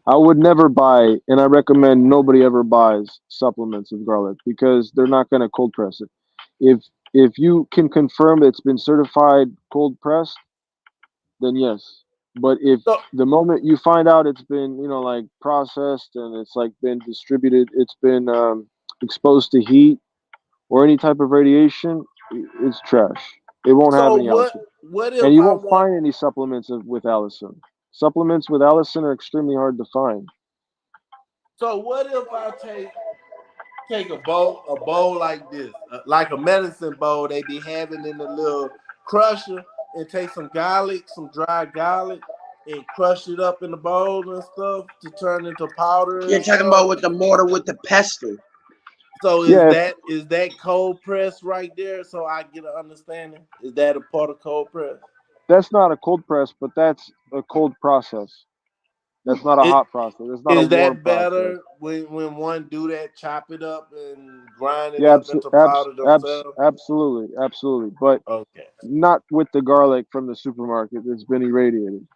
I would never buy, and I recommend nobody ever buys supplements of garlic because they're not going to cold press it. If if you can confirm it's been certified cold pressed, then yes. But if So the moment you find out it's been like processed and it's like been distributed, it's been exposed to heat or any type of radiation, it's trash. It won't have So any allicin, what and if you I won't want? find any supplements with allicin. Supplements with allicin are extremely hard to find. So what if I take a bowl like this, like a medicine bowl they be having in the little crusher, and take some garlic, some dry garlic, and crush it up in the bowl and stuff to turn into powder You're and talking stuff. about with the mortar with the pestle. So Yeah, is that cold press right there? So I get an understanding. Is that a part of cold press? that's not a cold press, but that's a cold process. That's not a It hot process. It's not a is warm that process. better when one do that, chop it up and grind it Yeah, up into powder themselves? absolutely, absolutely. But Okay, not with the garlic from the supermarket that's been irradiated.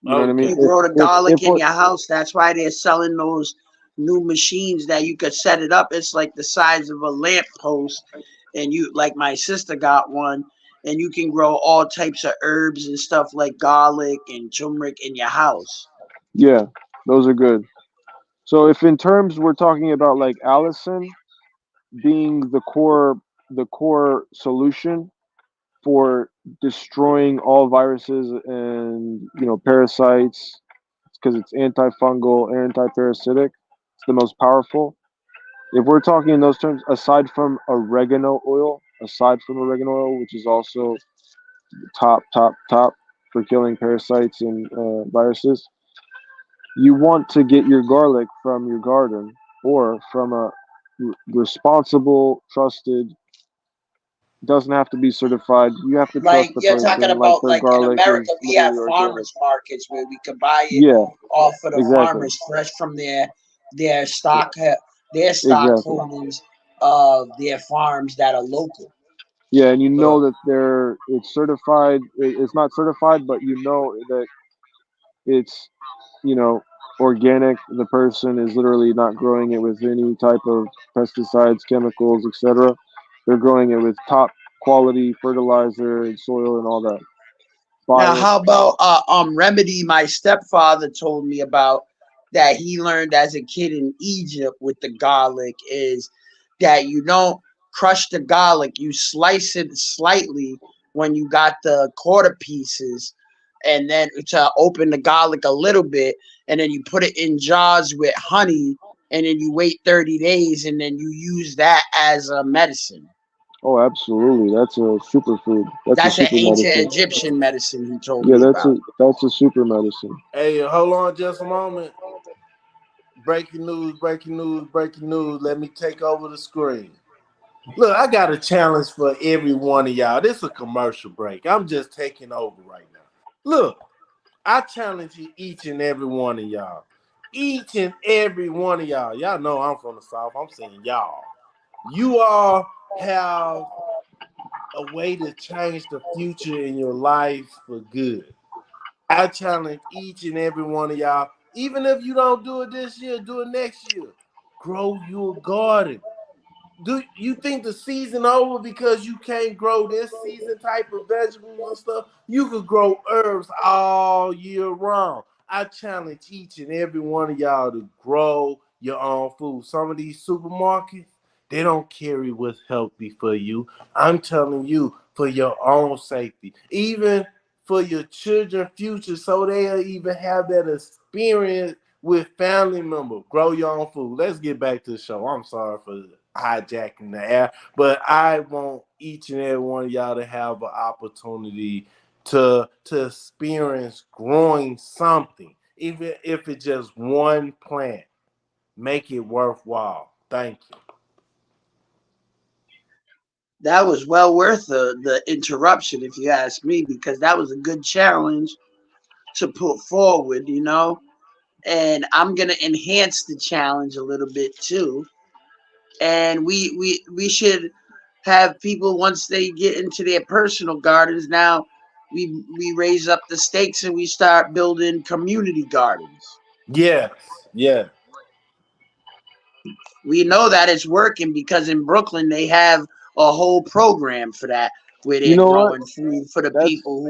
You know what I mean? You okay, grow the If garlic in we're your house. That's why they're selling those new machines that you could set it up. It's like the size of a lamp post, and you like my sister got one, and you can grow all types of herbs and stuff like garlic and turmeric in your house. yeah, those are good. So if in terms we're talking about like Allison being the core solution for destroying all viruses and parasites because it's antifungal, anti-parasitic. It's the most powerful. If we're talking in those terms, aside from oregano oil, which is also top for killing parasites and viruses, you want to get your garlic from your garden or from a responsible, trusted. Doesn't have to be certified. You have to trust Like the you're talking person. Like about, their like in garlic America, is we have literally organic. farmers markets where we could buy it Yeah, off of the exactly, farmers fresh from their stock their stock exactly. holdings of their farms that are local. Yeah, and you know look, that it's certified. It's not certified, but you know that it's you know organic. The person is literally not growing it with any type of pesticides, chemicals, etc. They're growing it with top quality fertilizer and soil and all that. Now, Buy it. how about remedy my stepfather told me about that he learned as a kid in Egypt with the garlic is that you don't crush the garlic, you slice it slightly when you got the quarter pieces, and then to open the garlic a little bit, and then you put it in jars with honey, and then you wait 30 days, and then you use that as a medicine. Oh, absolutely. That's a superfood. That's a That's an super ancient medicine. Egyptian medicine he told Yeah, me about. that's a super medicine. hey, hold on just a moment. Breaking news, breaking news, breaking news. Let me take over the screen. Look, I got a challenge for every one of y'all. This is a commercial break. I'm just taking over right now. Look, I challenge you, each and every one of y'all. Each and every one of y'all. Y'all know I'm from the South. I'm saying y'all. You all have a way to change the future in your life for good. I challenge each and every one of y'all, even if you don't do it this year, do it next year. Grow your garden. Do you think the season over because you can't grow this season type of vegetables and stuff? You could grow herbs all year round. I challenge each and every one of y'all to grow your own food. Some of these supermarkets, they don't carry what's healthy for you. I'm telling you, for your own safety, even for your children's future, so they'll even have that experience with family members. Grow your own food. Let's get back to the show. I'm sorry for hijacking the air, but I want each and every one of y'all to have an opportunity to experience growing something, even if it's just one plant. Make it worthwhile. Thank you. That was well worth the interruption, if you ask me, because that was a good challenge to put forward. And I'm gonna enhance the challenge a little bit too. And we should have people once they get into their personal gardens. Now we raise up the stakes and we start building community gardens. Yes, yes. We know that it's working because in Brooklyn they have a whole program for that where You they're know what? growing food for the That's people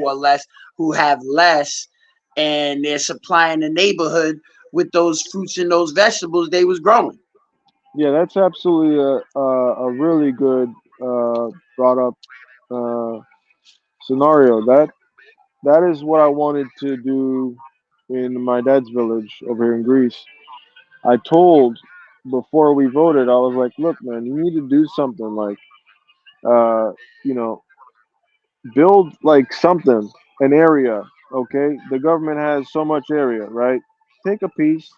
who have less, and they're supplying the neighborhood with those fruits and those vegetables they was growing. yeah, that's absolutely a really good brought up. Uh, scenario. That is what I wanted to do in my dad's village over here in Greece. I told before we voted, I was like, look, man, you need to do something like, uh, you know, build like something, an area. Okay, the government has so much area, right? Take a piece,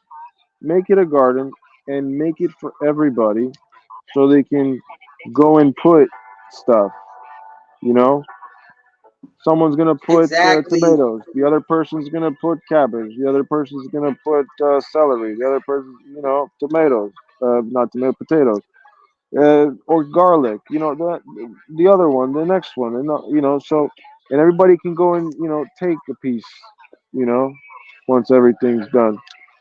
make it a garden, and make it for everybody, so they can go and put stuff. You know, someone's gonna put Exactly. tomatoes. The other person's gonna put cabbage. The other person's gonna put celery. The other person, tomatoes. Not tomato, potatoes. Or garlic. The other one, the next one, and so, and everybody can go and take a piece. You know, once everything's done,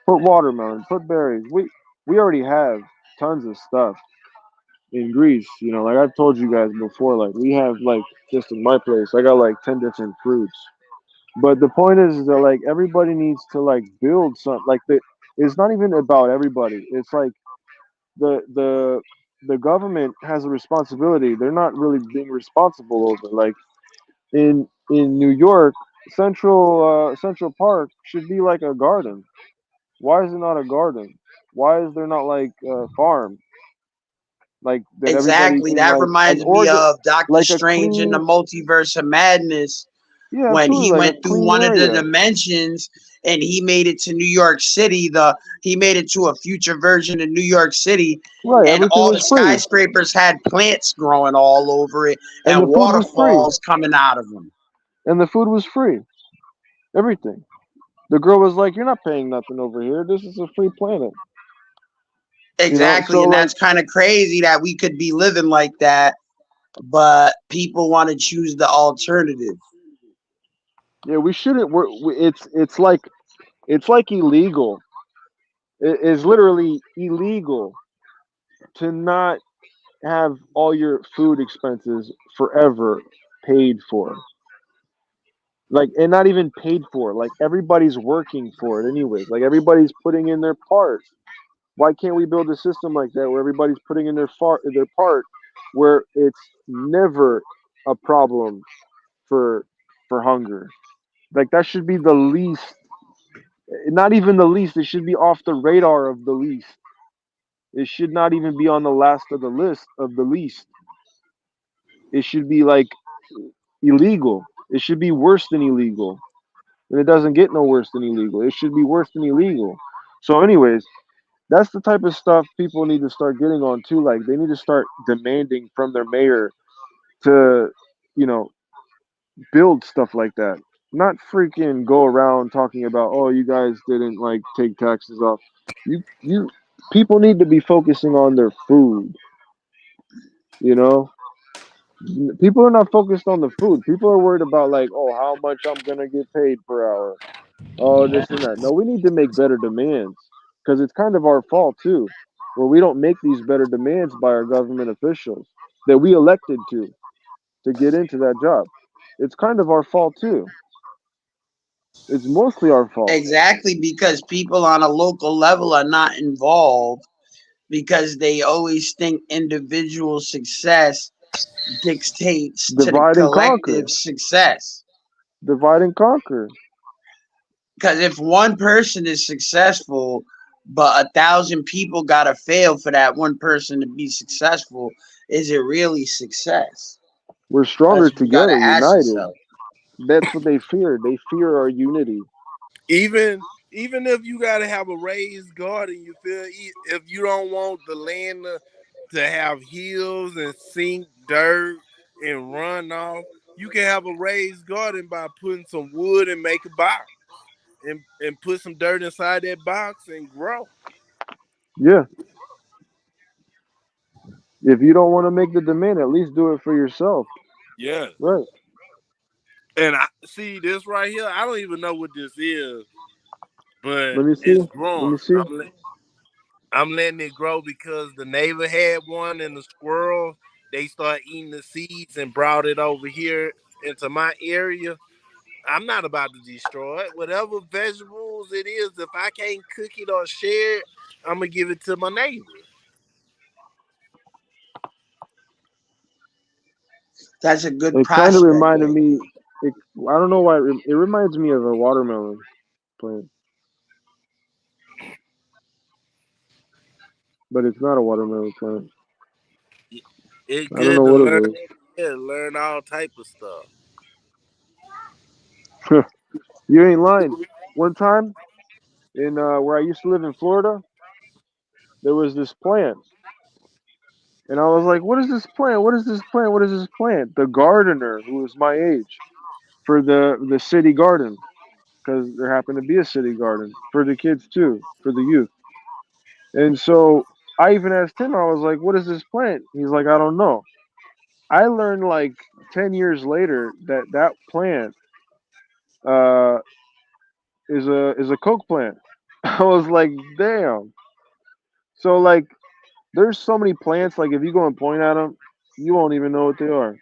put watermelon, put berries. We already have tons of stuff in Greece. Like I've told you guys before, like we have like just in my place, I got like 10 different fruits. But the point is that like everybody needs to like build some like it's not even about everybody. It's like the the the government has a responsibility. They're not really being responsible over. Like in New York, Central Park should be like a garden. Why is it not a garden? Why is there not like a farm like that everybody Exactly. can That like an reminds me organ of Doctor like a Strange in the clean Multiverse of Madness yeah, when absolutely he like a went through clean one of the area. dimensions and he made it to New York City. He made it to a future version of New York City, Right, and everything all the was free. skyscrapers had plants growing all over it And and the food was free. waterfalls coming out of them. And the food was free. Everything. The girl was like, "You're not paying nothing over here. This is a free planet." Exactly, So and like, that's kind of crazy that we could be living like that, but people want to choose the alternative. yeah, we shouldn't. It's like illegal. It is literally illegal to not have all your food expenses forever paid for. Like, and not even paid for. Like everybody's working for it anyways. Like everybody's putting in their part. Why can't we build a system like that where everybody's putting in their part, where it's never a problem for hunger? Like that should be the least, not even the least. It should be off the radar of the least. It should not even be on the last of the list of the least. It should be like illegal. It should be worse than illegal. And it doesn't get no worse than illegal. It should be worse than illegal. So, anyways, that's the type of stuff people need to start getting on too. Like they need to start demanding from their mayor to, you know, build stuff like that. Not freaking go around talking about, oh, you guys didn't like take taxes off. You people need to be focusing on their food. You know, people are not focused on the food. People are worried about like, oh, how much I'm gonna get paid per hour. Oh, this and that. No, we need to make better demands because it's kind of our fault too, where we don't make these better demands by our government officials that we elected to get into that job. It's kind of our fault too. It's mostly our fault. Exactly, because people on a local level are not involved because they always think individual success dictates to the Divide and collective conquer. success. Divide and conquer. Because if one person is successful, but 1,000 people gotta fail for that one person to be successful, is it really success? We're That's stronger what you gotta together, ask united. yourself. That's what they fear. They fear our unity. Even if you gotta have a raised garden, you feel if you don't want the land to have hills and sink dirt and runoff, you can have a raised garden by putting some wood and make a box and put some dirt inside that box and grow. Yeah. If you don't want to make the demand, at least do it for yourself. Yeah. Right. And I see this right here. I don't even know what this is, but Let me see. it's Let me growing. see. I'm letting it grow because the neighbor had one and the squirrels, they start eating the seeds and brought it over here into my area. I'm not about to destroy it. Whatever vegetables it is, if I can't cook it or share it, I'm gonna give it to my neighbor. That's a good It kind of prospect, reminded right me. there. I don't know why it reminds me of a watermelon plant, but it's not a watermelon plant. It's I don't good know to what learn. it Yeah, learn all type of stuff. is. You ain't lying. One time in where I used to live in Florida, there was this plant, and I was like, "What is this plant? What is this plant? What is this plant?" The gardener, who was my age, for the city garden, because there happened to be a city garden for the kids too, for the youth. And so I even asked him, I was like, "What is this plant?" He's like, "I don't know." I learned like 10 years later that that plant uh, is a coke plant. I was like, "Damn!" So like, there's so many plants. Like if you go and point at them, you won't even know what they are.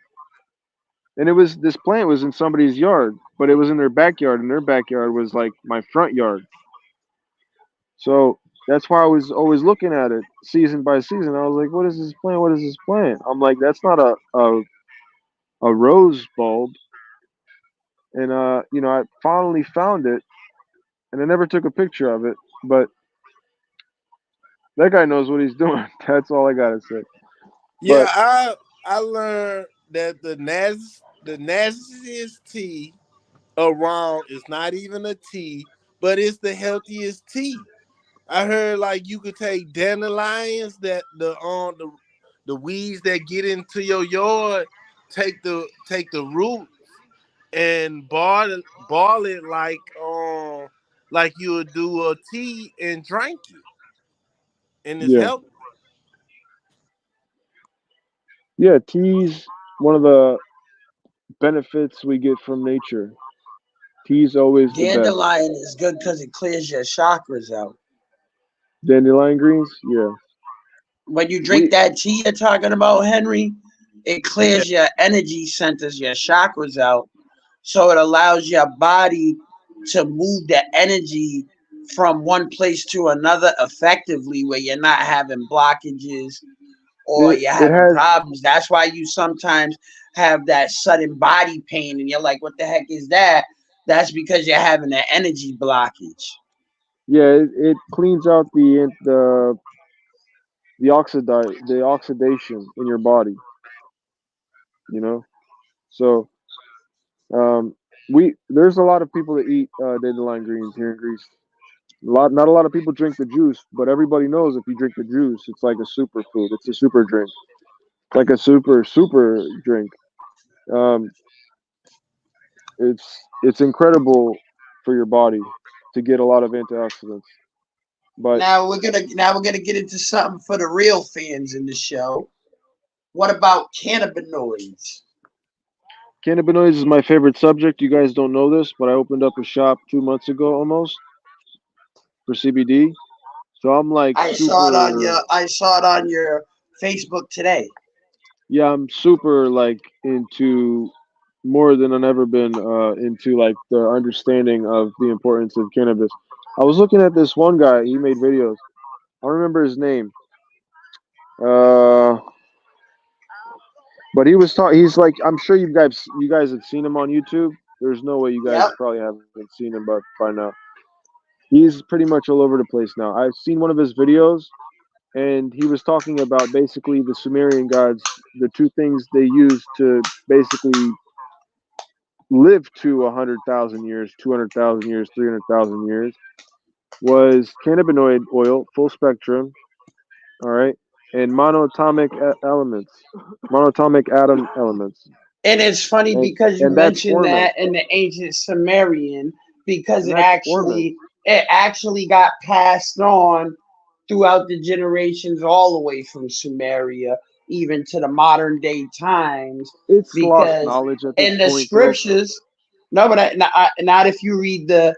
And it was this plant was in somebody's yard, but it was in their backyard, and their backyard was like my front yard. So that's why I was always looking at it season by season. I was like, "What is this plant? What is this plant?" I'm like, "That's not a rose bulb." And I finally found it, and I never took a picture of it. But that guy knows what he's doing. That's all I gotta say. Yeah, But I learned that the nastiest tea around is not even a tea, but it's the healthiest tea. I heard like you could take dandelions that the weeds that get into your yard, take the roots and boil it like you would do a tea and drink it, and it's yeah, healthy. yeah, tea's one of the benefits we get from nature. Tea's always the best. Dandelion is good because it clears your chakras out. Dandelion greens, yeah. When you drink We that tea you're talking about, Henry, it Yeah, clears your energy centers, your chakras out. So it allows your body to move the energy from one place to another effectively where you're not having blockages or it you're it having has problems. That's why you sometimes have that sudden body pain and you're like, what the heck is that? That's because you're having an energy blockage. yeah, it cleans out the oxidation in your body, you know. So um we there's a lot of people that eat dandelion greens here in Greece. Not a lot of people drink the juice, but everybody knows if you drink the juice, it's like a superfood. It's a super drink. It's like a super drink. Um, it's incredible for your body to get a lot of antioxidants. But Now we're gonna get into something for the real fans in the show. What about cannabinoids? cannabinoids is my favorite subject. You guys don't know this, but I opened up a shop 2 months ago almost for CBD. So I'm like super, I saw it on your Facebook today. yeah, I'm super like into more than I've ever been into like the understanding of the importance of cannabis. I was looking at this one guy. He made videos. I don't remember his name. Uh, but he was talking. He's like, I'm sure you guys have seen him on YouTube. There's no way you guys Yep. probably haven't seen him, but by now, he's pretty much all over the place now. I've seen one of his videos, and he was talking about basically the Sumerian gods, the two things they used to basically live to 100,000 years, 200,000 years, 300,000 years was cannabinoid oil, full spectrum, all right, and monatomic atom elements, And it's funny and because you and that's mentioned Orman, that in the ancient Sumerian because and that's Orman. it actually got passed on throughout the generations all the way from Sumeria even to the modern day times It's lost because knowledge at this in the point, though. scriptures no but not if you read the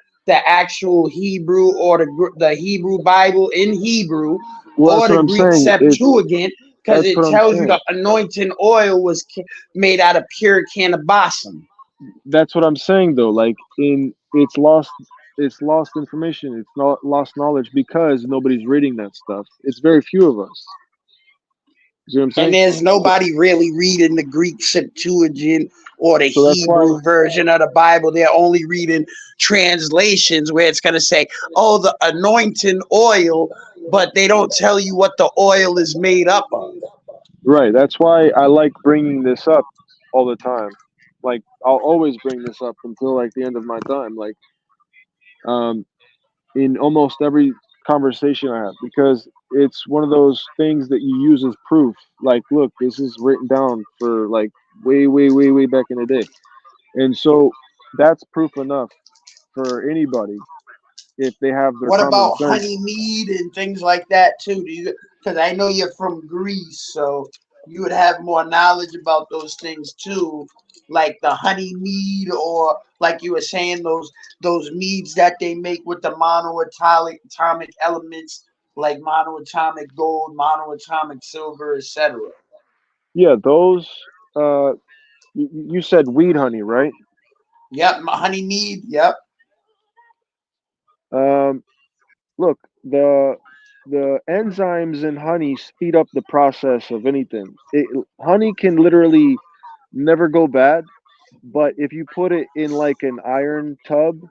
actual Hebrew or the Hebrew Bible in Hebrew Well, or that's what the I'm Greek saying. Septuagint because That's it what I'm tells you the saying. anointing oil was made out of pure cannabisum. That's what I'm saying, though. Like it's lost information. It's not lost knowledge because nobody's reading that stuff. It's very few of us. See what I'm And saying? there's So, nobody really reading the Greek Septuagint or the so that's why. Hebrew version of the Bible. They're only reading translations where it's going to say, oh, the anointing oil, but they don't tell you what the oil is made up of. Right. That's why I like bringing this up all the time. Like I'll always bring this up until like the end of my time. Like um, in almost every conversation I have, because it's one of those things that you use as proof. Like, look, this is written down for like way, way, way, way back in the day, and so that's proof enough for anybody if they have their What common about sense. honey mead and things like that too? Do you? Because I know you're from Greece, so you would have more knowledge about those things too, like the honey mead, or like you were saying, those meads that they make with the monoatomic elements, like monoatomic gold, monoatomic silver, etc. Yeah, those. Uh, you said weed honey, right? Yep, honey mead. Yep. Um, Look, the enzymes in honey speed up the process of anything. Honey can literally never go bad, but if you put it in like an iron tub,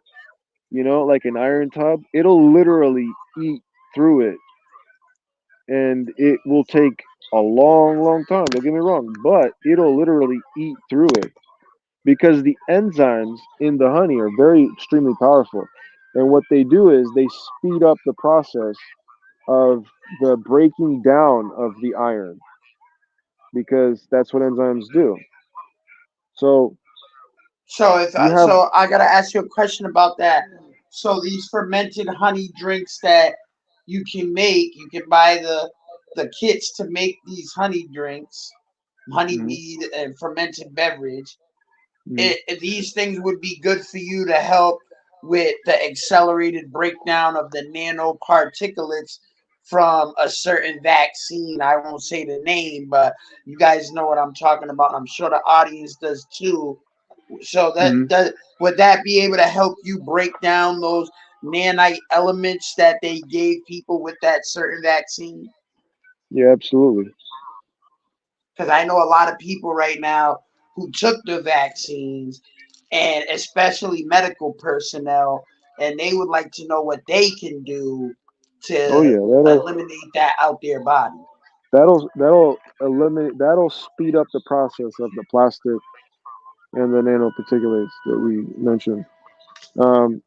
like an iron tub, it'll literally eat through it, and it will take a long, long time. Don't get me wrong, but it'll literally eat through it because the enzymes in the honey are very extremely powerful. And what they do is they speed up the process of the breaking down of the iron because that's what enzymes do. So So if you have, so, I gotta ask you a question about that. So these fermented honey drinks that you can buy the kits to make these honey drinks, honey mhm, mead and fermented beverage. mhm, These things would be good for you to help with the accelerated breakdown of the nanoparticulates from a certain vaccine. I won't say the name, but you guys know what I'm talking about. I'm sure the audience does too. So mhm. would that be able to help you break down those nanite elements that they gave people with that certain vaccine? Yeah, absolutely. Because I know a lot of people right now who took the vaccines, and especially medical personnel, and they would like to know what they can do Oh to yeah, that'll eliminate that out their body. that'll eliminate that'll speed up the process of the plastic and the nanoparticulates that we mentioned. Um,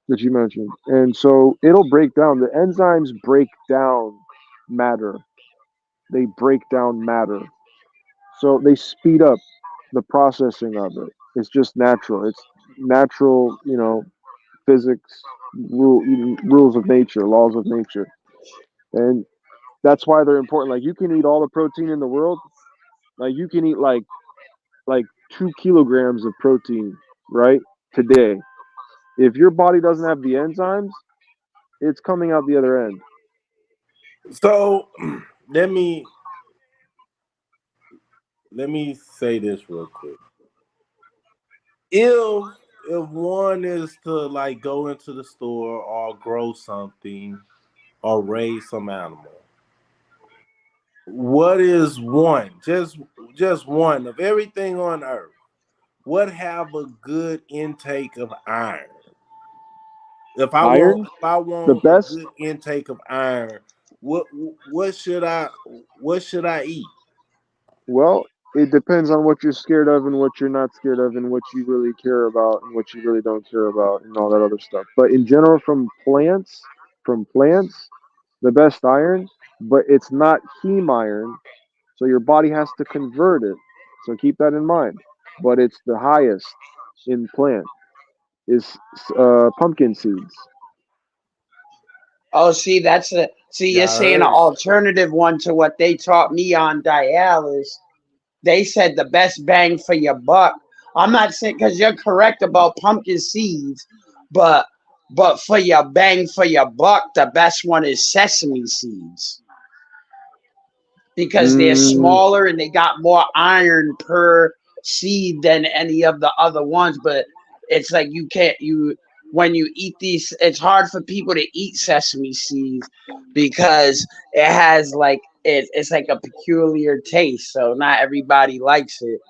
that you mentioned, and so it'll break down. The enzymes break down matter. They break down matter. So they speed up the processing of it. It's just natural. It's natural, physics, rules of nature, laws of nature. And that's why they're important. Like you can eat all the protein in the world. Like you can eat like 2 kilograms of protein, right? Today. If your body doesn't have the enzymes, it's coming out the other end. So let me let me say this real quick. If one is to like go into the store or grow something or raise some animal, what is one? Just one of everything on earth. What have a good intake of iron? Iron, If I the want a best. good intake of iron, what what should I what should I eat? Well, it depends on what you're scared of and what you're not scared of and what you really care about and what you really don't care about and all that other stuff. But in general, from plants, the best iron, but it's not heme iron, so your body has to convert it. So keep that in mind. But it's the highest in plant is pumpkin seeds. Oh, see, that's a see. You're Yeah, I saying an heard. alternative one to what they taught me on dialysis. They said the best bang for your buck. I'm not saying because you're correct about pumpkin seeds, but for your bang for your buck, the best one is sesame seeds because they're Mm, smaller and they got more iron per seed than any of the other ones. But it's like you can't you when you eat these, it's hard for people to eat sesame seeds because it has like it's like a peculiar taste, so not everybody likes it.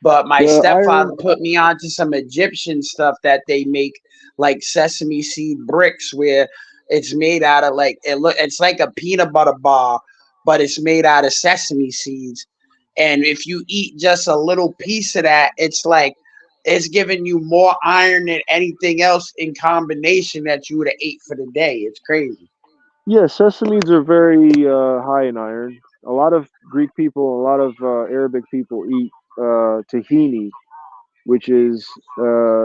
But my The stepfather iron, put me onto some Egyptian stuff that they make, like sesame seed bricks, where it's made out of like it's like a peanut butter bar, but it's made out of sesame seeds. And if you eat just a little piece of that, it's like it's giving you more iron than anything else in combination that you would have ate for the day. It's crazy. yeah, sesames are very high in iron. A lot of Greek people, a lot of Arabic people eat tahini, which is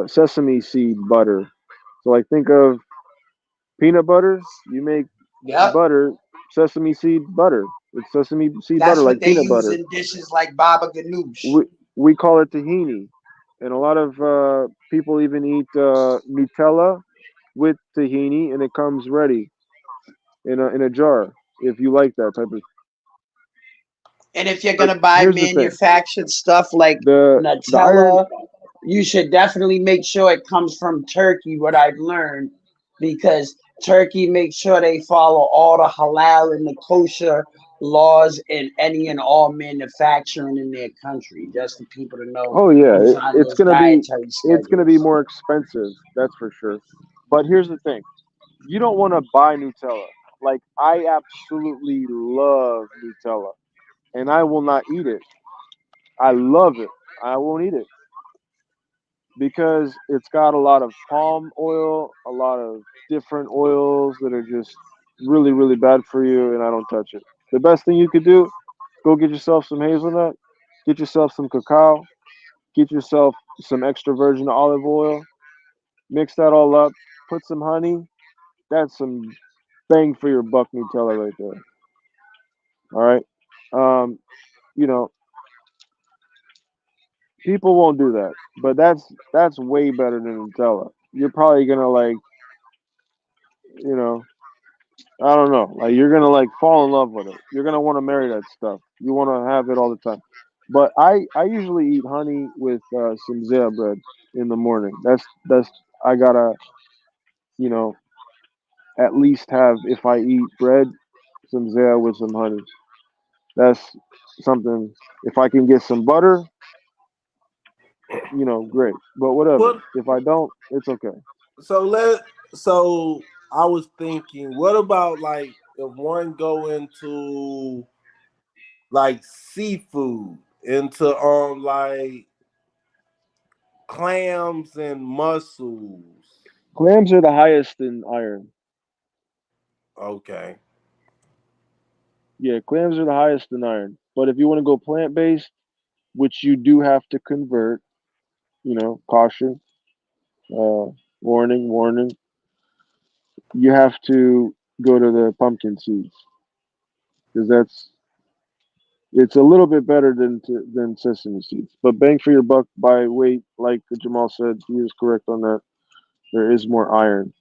sesame seed butter. So, like, think of peanut butter. You make Yep. butter, sesame seed butter. It's sesame seed butter, That's what like they peanut use butter. in dishes like baba ganoush. We call it tahini, and a lot of people even eat Nutella with tahini, and it comes ready in a jar if you like that type of. And if you're But gonna buy here's the thing: manufactured stuff like the iron. Nutella, you should definitely make sure it comes from Turkey, what I've learned, because Turkey makes sure they follow all the halal and the kosher laws in any and all manufacturing in their country, just for people to know Oh yeah, who's on it's those gonna be dietary it's gonna be schedules. more expensive. That's for sure. But here's the thing: you don't want to buy Nutella. Like, I absolutely love Nutella, and I will not eat it. I love it. I won't eat it because it's got a lot of palm oil, a lot of different oils that are just really, really bad for you, and I don't touch it. The best thing you could do, go get yourself some hazelnut, get yourself some cacao, get yourself some extra virgin olive oil, mix that all up, put some honey. That's some bang for your buck Nutella right there. All right. Um, you know, people won't do that, but that's way better than Nutella. You're probably gonna, like, you know, I don't know, like, you're gonna, like, fall in love with it. You're gonna want to marry that stuff. You want to have it all the time. But I usually eat honey with some zea bread in the morning. That's I gotta, you know, at least have, if I eat bread, some zea with some honey. That's something. If I can get some butter, great. But whatever. What? If I don't, it's okay. So So I was thinking, what about like if one go into like seafood, into like clams and mussels? Clams are the highest in iron. Okay. Yeah, clams are the highest in iron. But if you want to go plant based, which you do have to convert, caution, uh, warning, warning, you have to go to the pumpkin seeds because it's a little bit better than sesame seeds. But bang for your buck by weight, like Jamal said, he is correct on that. There is more iron.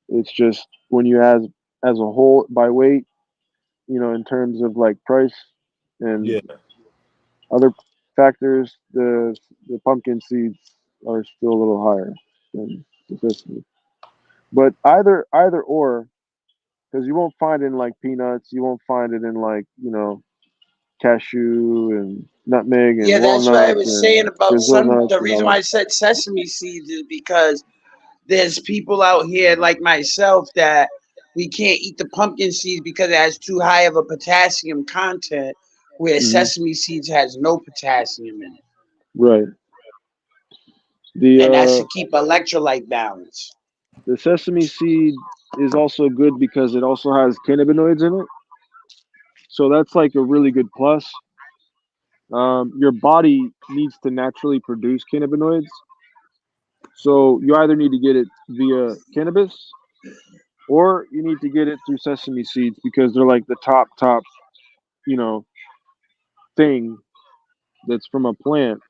It's just when you as a whole by weight, in terms of like price and Yeah. other factors, the pumpkin seeds are still a little higher than the sesame. But either or, because you won't find it in like peanuts, you won't find it in like cashew and nutmeg and Yeah, that's what I walnut was saying and about Brazil some. nuts The and reason all why that. I said sesame seeds is because there's people out here like myself that we can't eat the pumpkin seeds because it has too high of a potassium content, where Hmm. sesame seeds has no potassium in it, Right. The and that's to uh keep electrolyte balance. the sesame seed is also good because it also has cannabinoids in it, so that's like a really good plus. Your body needs to naturally produce cannabinoids, so you either need to get it via cannabis or you need to get it through sesame seeds because they're like the top you know thing that's from a plant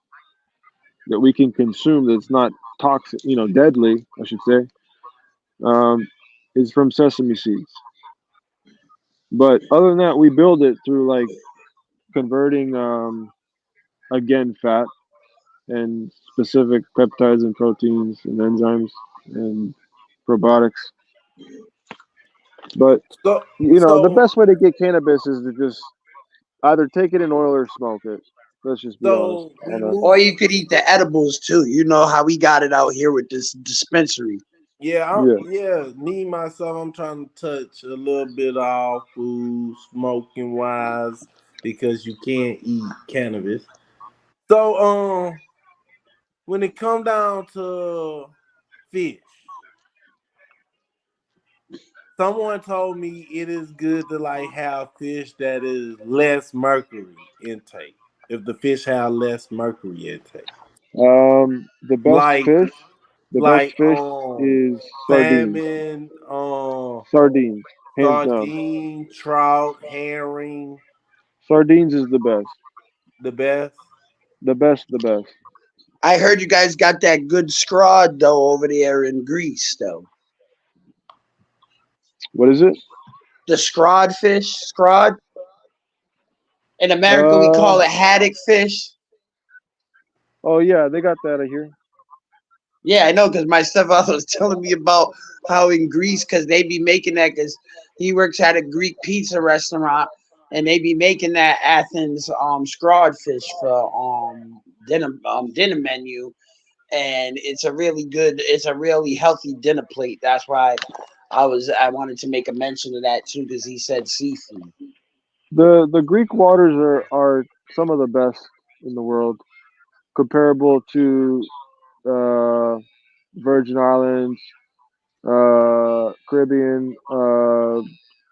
that we can consume that's not toxic, deadly, I should say, um, is from sesame seeds. But other than that, we build it through like converting, again, fat and specific peptides and proteins and enzymes and probiotics. But So the so best way to get cannabis is to just either take it in oil or smoke it. Let's just be honest so on we that. Or moving. you could eat the edibles too. You know how we got it out here with this dispensary. Yeah. Me myself, I'm trying to touch a little bit off food, smoking wise, because you can't eat cannabis. So when it come down to fish, someone told me it is good to like have fish that is less mercury intake. If the fish have less mercury intake, The best like fish, the best like fish is sardines. salmon, Sardines, hands down. sardine, trout, herring, Sardines is the best. the best. The best, the best. I heard you guys got that good scrod though over there in Greece though. What is it? The scrod fish, scrod. In America we Uh, call it haddock fish. oh yeah, they got that here. Yeah, I know because my stepfather was telling me about how in Greece, because they be making that because he works at a Greek pizza restaurant and they be making that Athens scrod fish for dinner menu, and it's a really healthy dinner plate. That's why I wanted to make a mention of that too because he said seafood. The Greek waters are some of the best in the world, comparable to uh, Virgin Islands, Caribbean,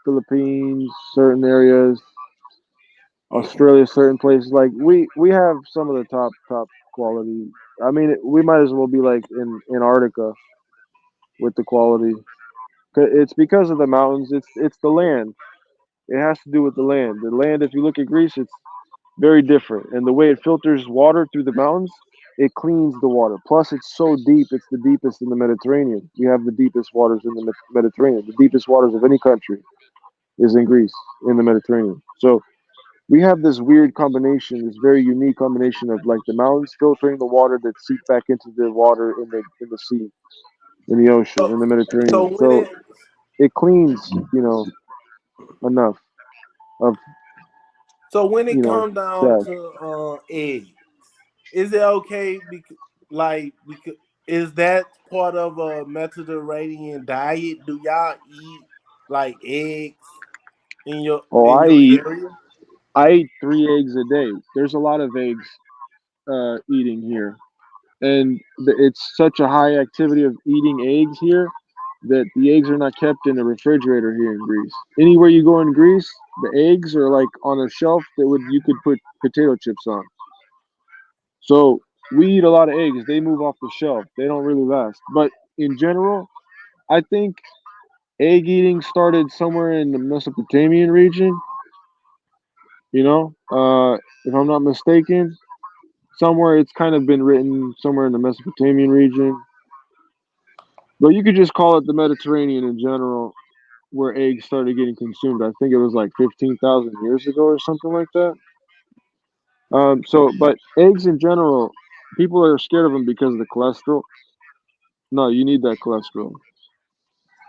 Philippines, certain areas, Australia, certain places. Like we have some of the top quality. I mean, we might as well be like in Antarctica with the quality. It's because of the mountains. It's the land. It has to do with the land. The land, if you look at Greece, it's very different. And the way it filters water through the mountains, it cleans the water. Plus, it's so deep. It's the deepest in the Mediterranean. We have the deepest waters in the Mediterranean. The deepest waters of any country is in Greece, in the Mediterranean. So we have this weird combination, this very unique combination of like the mountains filtering the water that seep back into the water in the sea, in the ocean, So, in the so Mediterranean. when So it it cleans, enough of so when it you know come down trash. to eggs, is it okay? Because is that part of a Mediterranean diet? Do y'all eat like eggs in your Oh, in your area? I eat 3 eggs a day. There's a lot of eggs eating here, and it's such a high activity of eating eggs here that the eggs are not kept in a refrigerator here in Greece. Anywhere you go in Greece, the eggs are like on a shelf that would you could put potato chips on. So we eat a lot of eggs. They move off the shelf. They don't really last. But in general, I think egg eating started somewhere in the Mesopotamian region. If I'm not mistaken, somewhere it's kind of been written somewhere in the Mesopotamian region. But you could just call it the Mediterranean in general, where eggs started getting consumed. I think it was like 15,000 years ago or something like that. But eggs in general, people are scared of them because of the cholesterol. No, you need that cholesterol,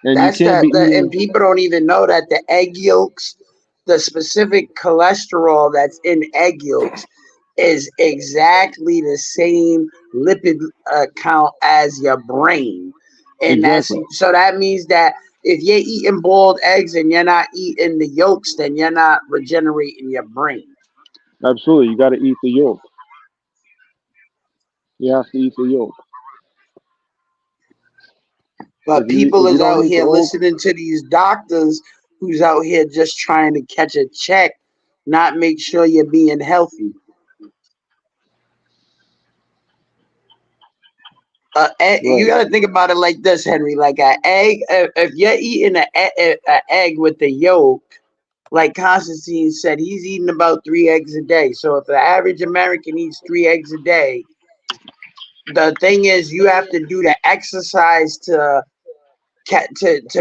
and you That's can't be and eating. people don't even know that the egg yolks, the specific cholesterol that's in egg yolks, is exactly the same lipid count as your brain, and that's Exactly, so that means that if you're eating boiled eggs and you're not eating the yolks, then you're not regenerating your brain. absolutely. You got to eat the yolk. You have to eat the yolk. But If people you is don't out eat the here yolk, listening to these doctors who's out here just trying to catch a check, not make sure you're being healthy. You right? got to think about it like this, Henry. Like an egg, if you're eating an egg with the yolk, like Constantine said, he's eating about 3 eggs a day. So if the average American eats 3 eggs a day, the thing is you have to do the exercise to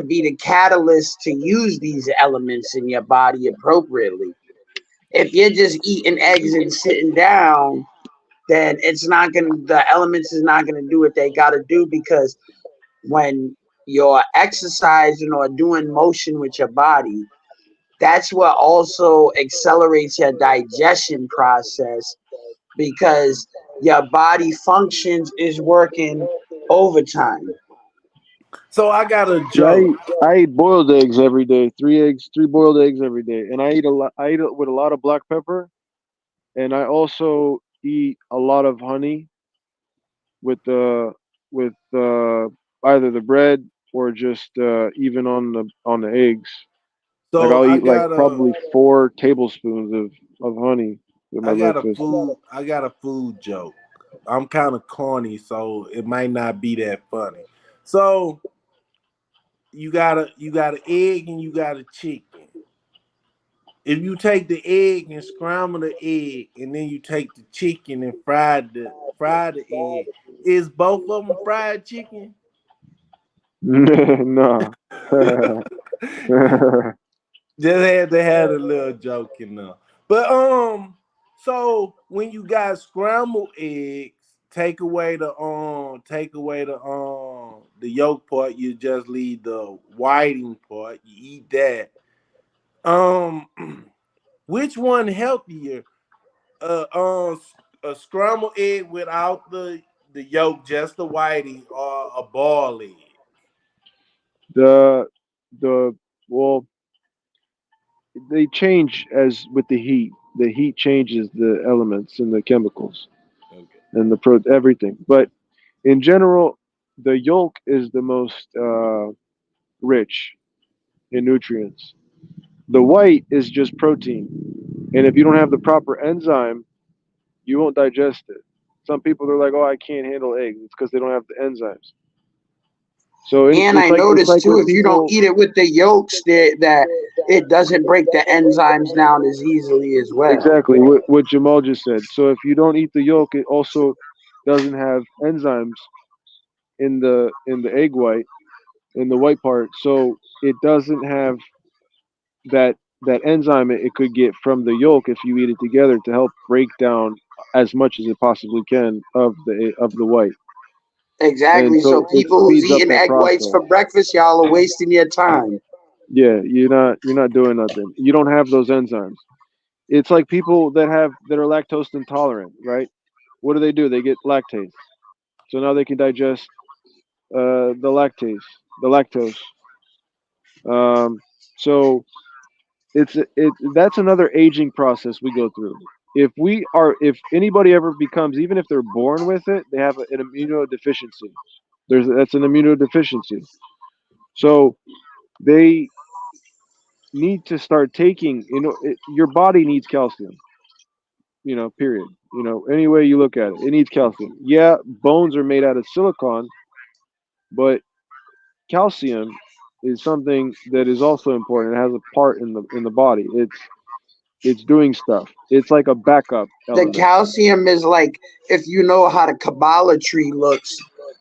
be the catalyst to use these elements in your body appropriately. If you're just eating eggs and sitting down, then it's not gonna the elements is not gonna do what they gotta do because when you're exercising or doing motion with your body, that's what also accelerates your digestion process because your body functions is working overtime. So I got a Yeah, joke. I eat boiled eggs every day. 3 eggs, 3 boiled eggs every day, and I eat a lot. I eat it with a lot of black pepper, and I also eat a lot of honey with the with either the bread or just even on the eggs. Like So I'll eat like probably 4 tablespoons of honey with my breakfast. I got a food joke. I'm kind of corny, so it might not be that funny. So you got an egg and you got a chicken. If you take the egg and scramble the egg, and then you take the chicken and fry the egg, is both of them fried chicken? No. Just had to have a little joke in there. But so when you got scrambled eggs, take away the yolk part, you just leave the whiting part, you eat that. Um which one healthier? Uh um a scrambled egg without the yolk, just the whiting, or a boiled egg? the the well, they change as with the heat. The heat changes the elements and the chemicals Okay. and the everything. But in general, the yolk is the most rich in nutrients. The white is just protein, and if you don't have the proper enzyme, you won't digest it. Some people are like, "Oh, I can't handle eggs." It's because they don't have the enzymes. So And I it's noticed like too, with if you don't people. eat it with the yolks, that it doesn't break the enzymes down as easily as well. Exactly what Jamal just said. So if you don't eat the yolk, it also doesn't have enzymes in the egg white, in the white part. So it doesn't have that enzyme it could get from the yolk if you eat it together to help break down as much as it possibly can of the white. And Exactly. so So it people who's speeds up eating that egg whites process. for breakfast, y'all are wasting your time. Yeah, you're not doing nothing. You don't have those enzymes. It's like people that are lactose intolerant, right? What do? They get lactase. So now they can digest the lactose. Um, so that's another aging process we go through. If anybody ever becomes, even if they're born with it, they have an immunodeficiency. That's an immunodeficiency. So they need to start taking. Your body needs calcium. Period. Any way you look at it, it needs calcium. Yeah, bones are made out of silicon, but calcium is something that is also important. It has a part in the body. It's doing stuff. It's like a backup The element. calcium is like, if you know how the Kabbalah tree looks,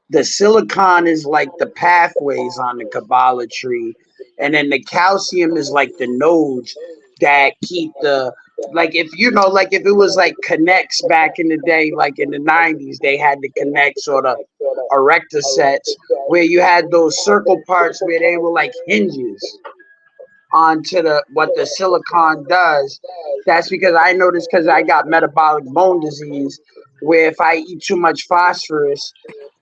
the silicon is like the pathways on the Kabbalah tree, and then the calcium is like the nodes that keep the, like, if you know, like if it was like connects back in the day, like in the 90s, they had the connects or the erector sets where you had those circle parts where they were like hinges onto the what the silicon does. That's because I noticed, because I got metabolic bone disease, where if I eat too much phosphorus,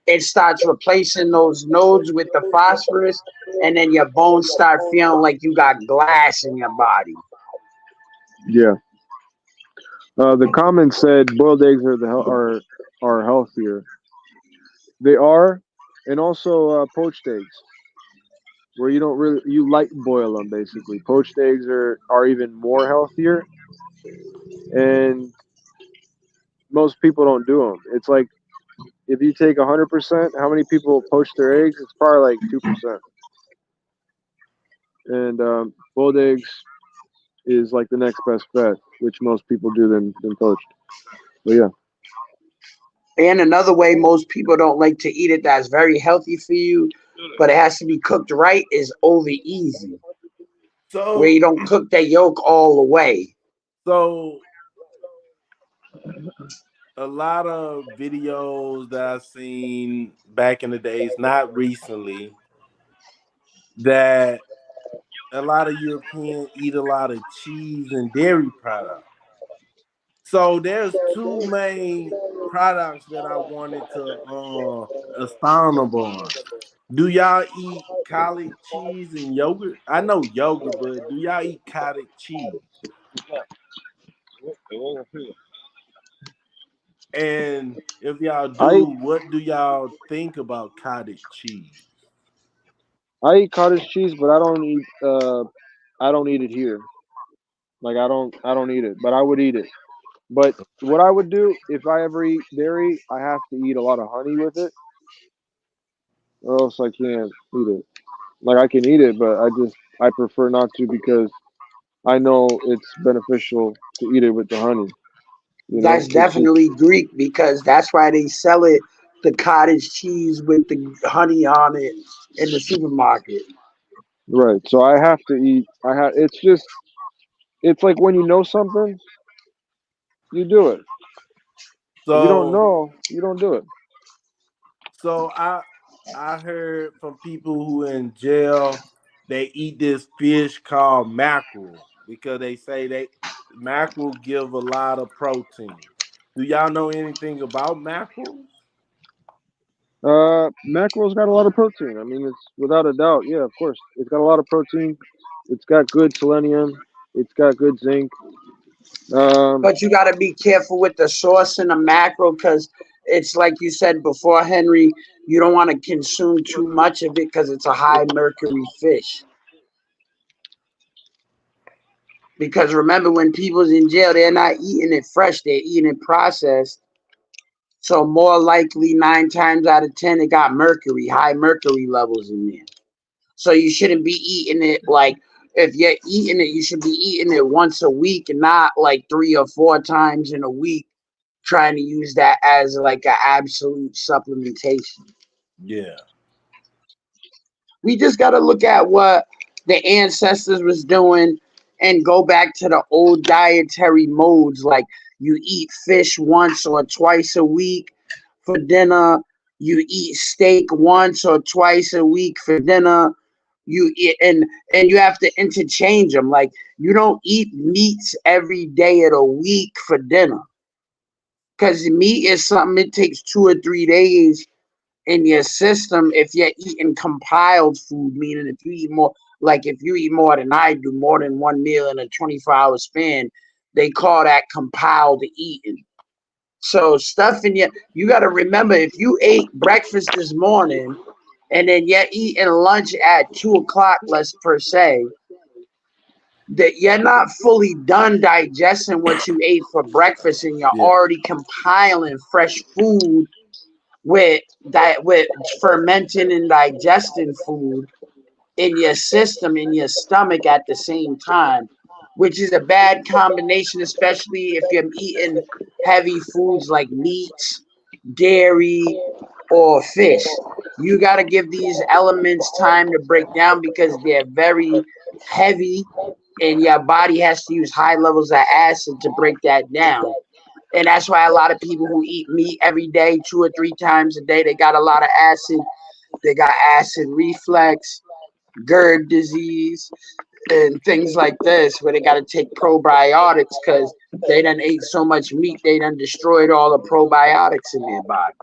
it starts replacing those nodes with the phosphorus, and then your bones start feeling like you got glass in your body. Yeah. The comments said boiled eggs are healthier. They are, and also poached eggs, where you don't really you light boil them basically. Poached eggs are even more healthier, and most people don't do them. It's like if you take 100%, how many people poach their eggs? It's probably like 2%. And boiled eggs is like the next best bet, which most people do than poached. But yeah, And another way most people don't like to eat it that's very healthy for you, but it has to be cooked right, is over easy, where So you don't cook that yolk all the way. so a lot of videos that I've seen back in the days, not recently, that a lot of Europeans eat a lot of cheese and dairy products. So there's two main products that I wanted to expound upon. Do y'all eat cottage cheese and yogurt? I know yogurt, but do y'all eat cottage cheese? And if y'all I do, what do y'all think about cottage cheese? I eat cottage cheese, but I don't eat it here. Like I don't eat it, but I would eat it. But what I would do if I ever eat dairy, I have to eat a lot of honey with it, or else I can't eat it. Like I can eat it, but I prefer not to because I know it's beneficial to eat it with the honey. You That's know, it's just definitely Greek because that's why they sell it the cottage cheese with the honey on it in the supermarket. right. So I have to eat. I have. It's just. It's like when you know something, you do it. If you don't So know, you don't do it. so I heard from people who in jail they eat this fish called mackerel because they say they mackerel give a lot of protein. Do y'all know anything about mackerels? Mackerel's got a lot of protein. I mean, it's without a doubt. Yeah, of course, it's got a lot of protein. It's got good selenium. It's got good zinc. Um, But you got to be careful with the sauce and the mackerel because it's like you said before, Henry. You don't want to consume too much of it because it's a high mercury fish. Because remember, when people's in jail, they're not eating it fresh; they're eating it processed. So more likely, 9 times out of 10, it got mercury, high mercury levels in there. So you shouldn't be eating it like if you're eating it, you should be eating it once a week and not like 3 or 4 times in a week, trying to use that as like an absolute supplementation. Yeah. We just got to look at what the ancestors was doing and go back to the old dietary modes like you eat fish once or twice a week for dinner, you eat steak once or twice a week for dinner, you eat and you have to interchange them. Like you don't eat meats every day of the week for dinner because meat is something it takes 2 or 3 days in your system if you're eating compiled food, meaning if you eat more, like if you eat more than I do, more than one meal in a 24-hour span, they call that compiled eating. So stuff in you got to remember if you ate breakfast this morning and then you're eating lunch at 2 o'clock, let's per se, that you're not fully done digesting what you ate for breakfast and you're Yeah. already compiling fresh food with fermenting and digesting food in your system, in your stomach at the same time, which is a bad combination, especially if you're eating heavy foods like meats, dairy, or fish. You got to give these elements time to break down because they're very heavy and your body has to use high levels of acid to break that down. And that's why a lot of people who eat meat every day, 2 or 3 times a day, they got a lot of acid. They got acid reflux, GERD disease, and things like this, where they got to take probiotics because they done ate so much meat, they done destroyed all the probiotics in their body.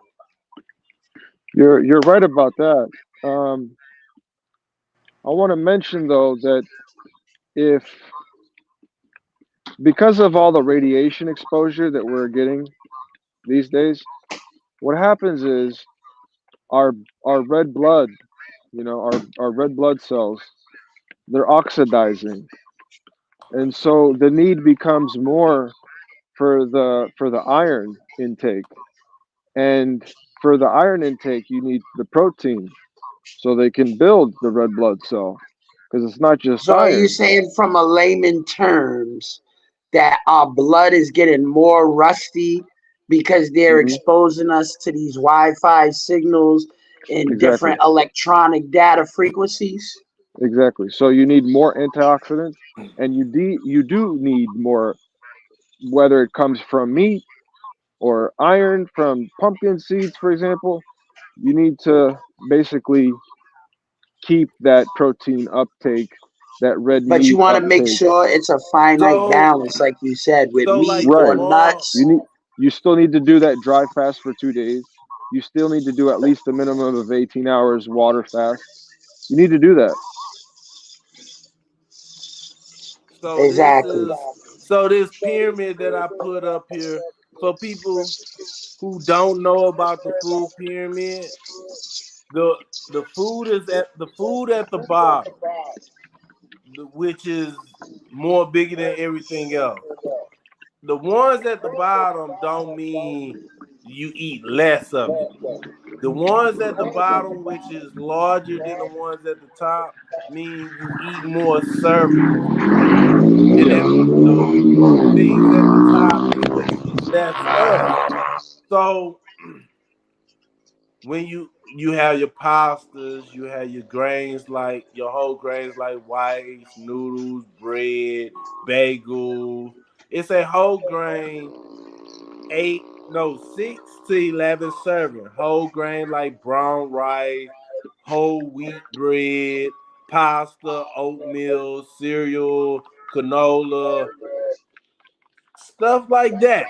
you're right about that. Um, I want to mention though that if because of all the radiation exposure that we're getting these days, what happens is our our red blood, our red blood cells, they're oxidizing, and so the need becomes more for the iron intake, and for the iron intake, you need the protein so they can build the red blood cell because it's not just So are you iron. saying from a layman terms that our blood is getting more rusty because they're Hmm. exposing us to these Wi-Fi signals and Exactly. different electronic data frequencies? Exactly. So you need more antioxidants, and you do need more, whether it comes from meat or iron from pumpkin seeds, for example. You need to basically keep that protein uptake, that red But you meat want to make uptake. sure it's a finite So balance, like you said, with so meat like the or Right. more nuts. You still need to do that dry fast for 2 days. You still need to do at least a minimum of 18 hours water fast. You need to do that. so this Exactly. is so this pyramid that I put up here for people who don't know about the food pyramid, the the food at the bottom, which is more bigger than everything else. The ones at the bottom don't mean you eat less of it. The ones at the bottom, which is larger than the ones at the top, mean you eat more servings of it. And Yeah. then the things at the top mean you eat less of it. So when you have your pastas, you have your grains like your whole grains like rice, noodles, bread, bagels. It's a whole grain 6 to 11 serving whole grain like brown rice, whole wheat bread, pasta, oatmeal, cereal, canola, stuff like that.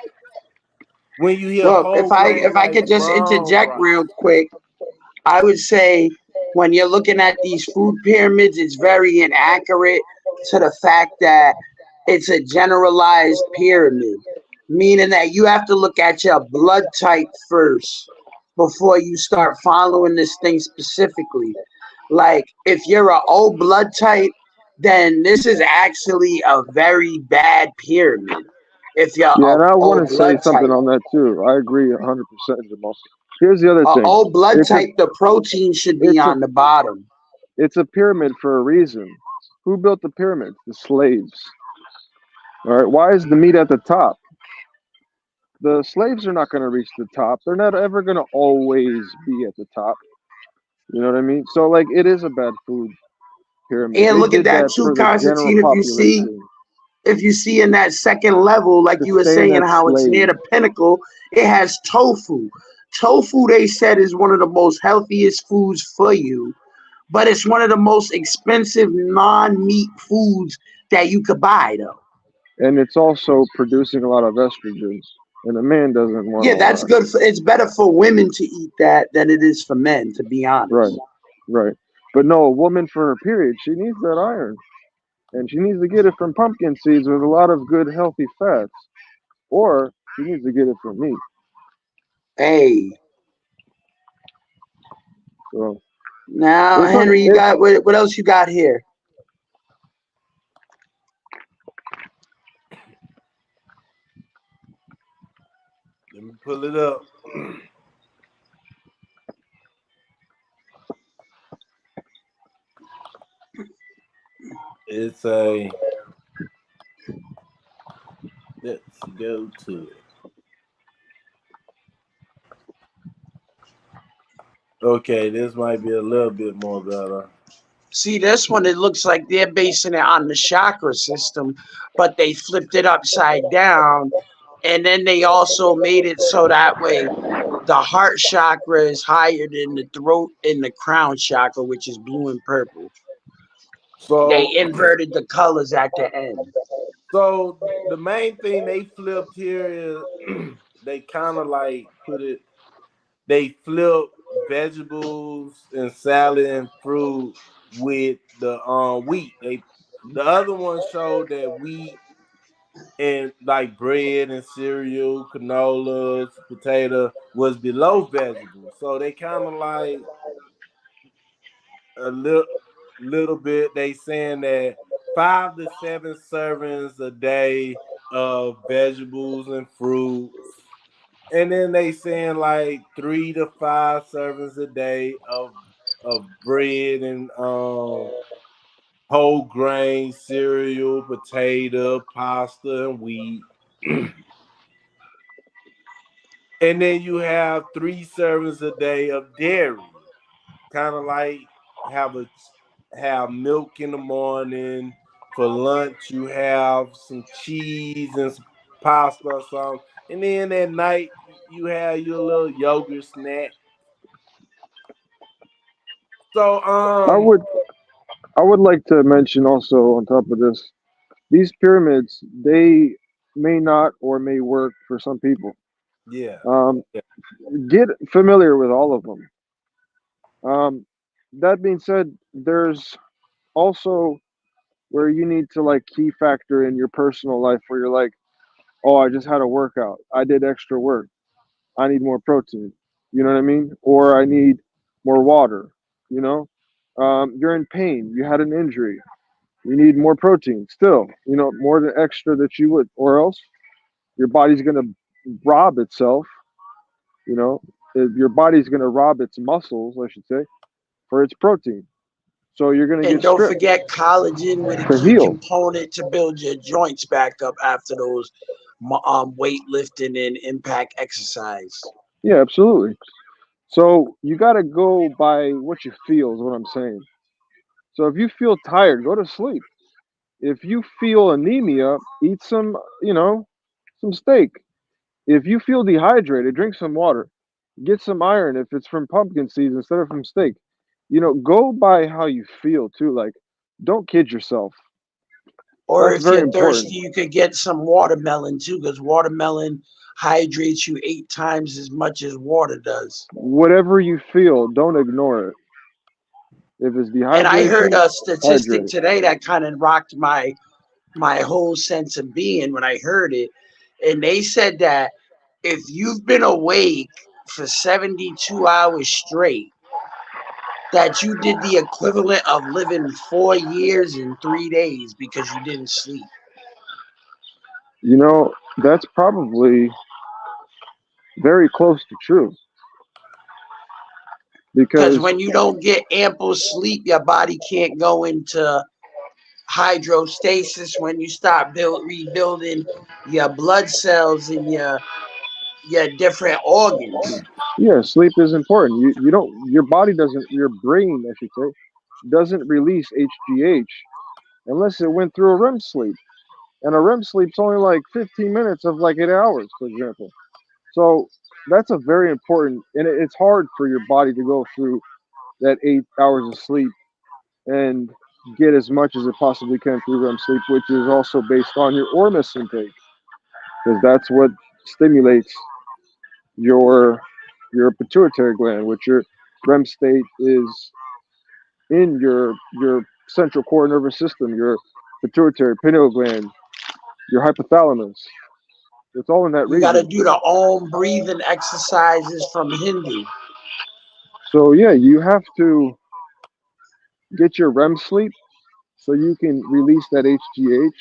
When you hear Look, whole if grain I like could just brown interject rice. real quick, I would say when you're looking at these food pyramids, it's very inaccurate to the fact that it's a generalized pyramid, meaning that you have to look at your blood type first before you start following this thing specifically. Like, if you're a O blood type, then this is actually a very bad pyramid. If you're Yeah, a and I want O to say blood something type. on that too. I agree 100%, Jamal. Here's the other thing. O blood It's a type, the protein should be it's a on the bottom. it's a pyramid for a reason. Who built the pyramids? The slaves. All right. Why is the meat at the top? The slaves are not going to reach the top. They're not ever going to always be at the top. You know what I mean? So like it is a bad food pyramid. And They look at did that that too, for the general Constantine. population If you see in that second level, like to you were stay in saying, that how it's near slave. the pinnacle, it has tofu. Tofu, they said, is one of the most healthiest foods for you, but it's one of the most expensive non-meat foods that you could buy, though. And it's also producing a lot of estrogens. And a man doesn't want Yeah, all that's that. good. It's better for women to eat that than it is for men, to be Right. honest. Right. But no, a woman for her period, she needs that iron. And she needs to get it from pumpkin seeds with a lot of good healthy fats. Or she needs to get it from meat. Hey, So now it's Henry, you it got what else you got here? Let me pull it up. It's a let's go to it. Okay, this might be a little bit more better. See, this one, it looks like they're basing it on the chakra system, but they flipped it upside down. And then they also made it so that way the heart chakra is higher than the throat and the crown chakra, which is blue and purple. They So inverted the colors at the end. so the main thing they flipped here is they kind of like put it they flip vegetables and salad and fruit with the wheat. The other one showed that wheat and like bread and cereal, canolas, potato was below vegetables. So they kind of like a little bit. They saying that 5 to 7 servings a day of vegetables and fruits. And then they saying like 3 to 5 servings a day of bread and whole grain cereal, potato, pasta, and wheat. And then you have 3 servings a day of dairy. Kind of like have a have milk in the morning. For lunch, you have some cheese and some pasta or something. And then at night, you have your little yogurt snack. So I would I would like to mention also on top of this, these pyramids, they may not or may work for some people. yeah. Um, get familiar with all of them. That being said, there's also where you need to like key factor in your personal life where you're like, oh, I just had a workout. I did extra work. I need more protein. You know what I mean? Or I need more water. You know, you're in pain. You had an injury. You need more protein still. You know, more than extra that you would, or else your body's gonna rob itself. You know, your body's gonna rob its muscles, I should say, for its protein. So you're gonna And get don't stripped forget collagen with a to key heal. component to build your joints back up after those weightlifting and impact exercise. Yeah, absolutely. So you got to go by what you feel, is what I'm saying. So if you feel tired, go to sleep. If you feel anemia, eat some, some steak. If you feel dehydrated, drink some water. Get some iron if it's from pumpkin seeds instead of from steak. Go by how you feel too. Like, don't kid yourself. Or That's if very you're important. thirsty, you could get some watermelon too, because watermelon hydrates you 8 times as much as water does. Whatever you feel, don't ignore it. If it's And I heard dehydration, a hydrate statistic it. today that kind of rocked my whole sense of being when I heard it. And they said that if you've been awake for 72 hours straight, that you did the equivalent of living 4 years in 3 days because you didn't sleep. That's probably very close to true Because because when you don't get ample sleep, your body can't go into hydrostasis when you start rebuilding your blood cells and your different organs. yeah, sleep is important. You don't your body doesn't your brain, I should say, doesn't release HGH unless it went through a REM sleep. And a REM sleep's only like 15 minutes of like 8 hours, for example. So that's a very important, and it's hard for your body to go through that 8 hours of sleep and get as much as it possibly can through REM sleep, which is also based on your ormus intake, because that's what stimulates your your pituitary gland, which your REM state is in your central core nervous system, your pituitary, pineal gland, your hypothalamus. It's all in that You got to region. do the Om breathing exercises from Hindu. So yeah, you have to get your REM sleep so you can release that HGH,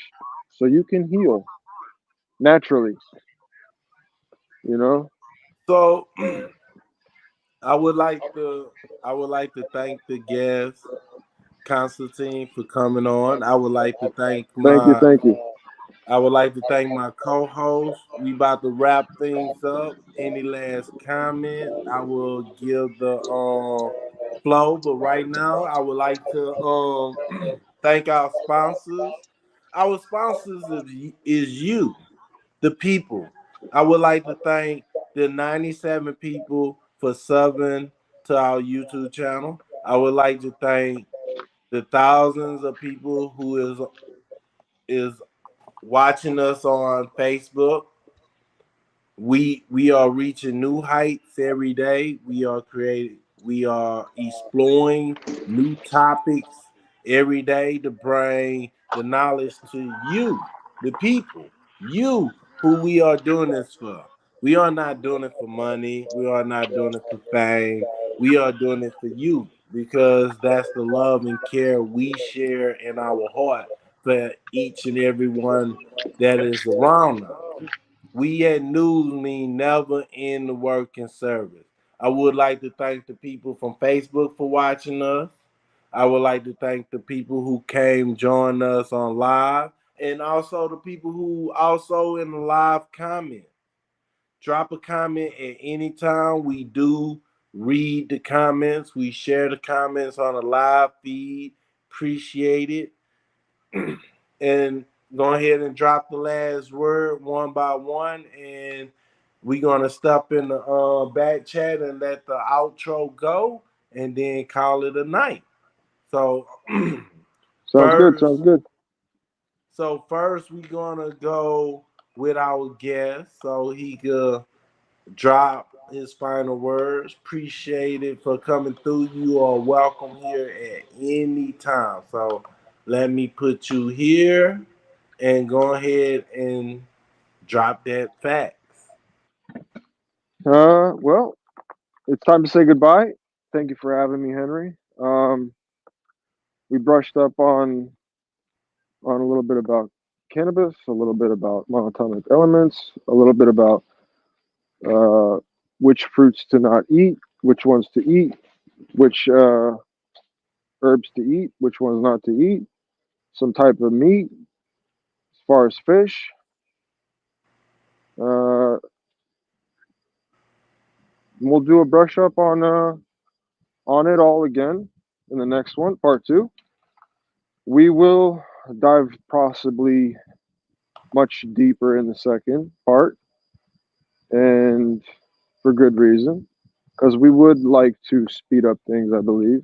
so you can heal naturally. You know. So I would like to thank the guest Constantine for coming on. Thank you, thank you. I would like to thank my co-host. We about to wrap things up. Any last comment? I will give the flow, but right now I would like to thank our sponsors. Our sponsors is you, the people. I would like to thank the 97 people for subbing to our YouTube channel. I would like to thank the thousands of people who is watching us on Facebook. We are reaching new heights every day. We are exploring new topics every day to bring the knowledge to you, the people, you who we are doing this for. We are not doing it for money. We are not doing it for fame. We are doing it for you because that's the love and care we share in our heart for each and every one that is around us. We at News mean never end the work and service. I would like to thank the people from Facebook for watching us. I would like to thank the people who came join us on live and also the people who also in the live comment. Drop a comment at any time. We do read the comments. We share the comments on the live feed. Appreciate it. And go ahead and drop the last word one by one, and we're gonna step in the back chat and let the outro go. and then call it a night. So Sounds good. first, Sounds good. first we're gonna go with our guest so he could drop his final words. Appreciate it for coming through. You are welcome here at any time. So let me put you here and go ahead and drop that facts. Well, it's time to say goodbye. Thank you for having me, Henry. We brushed up on a little bit about cannabis, a little bit about monatomic elements, a little bit about uh, which fruits to not eat, which ones to eat, which herbs to eat, which ones not to eat, some type of meat, as far as fish. Uh, we'll do a brush up on it all again in the next one, part two. We will dive possibly much deeper in the second part, and for good reason, because we would like to speed up things. I believe,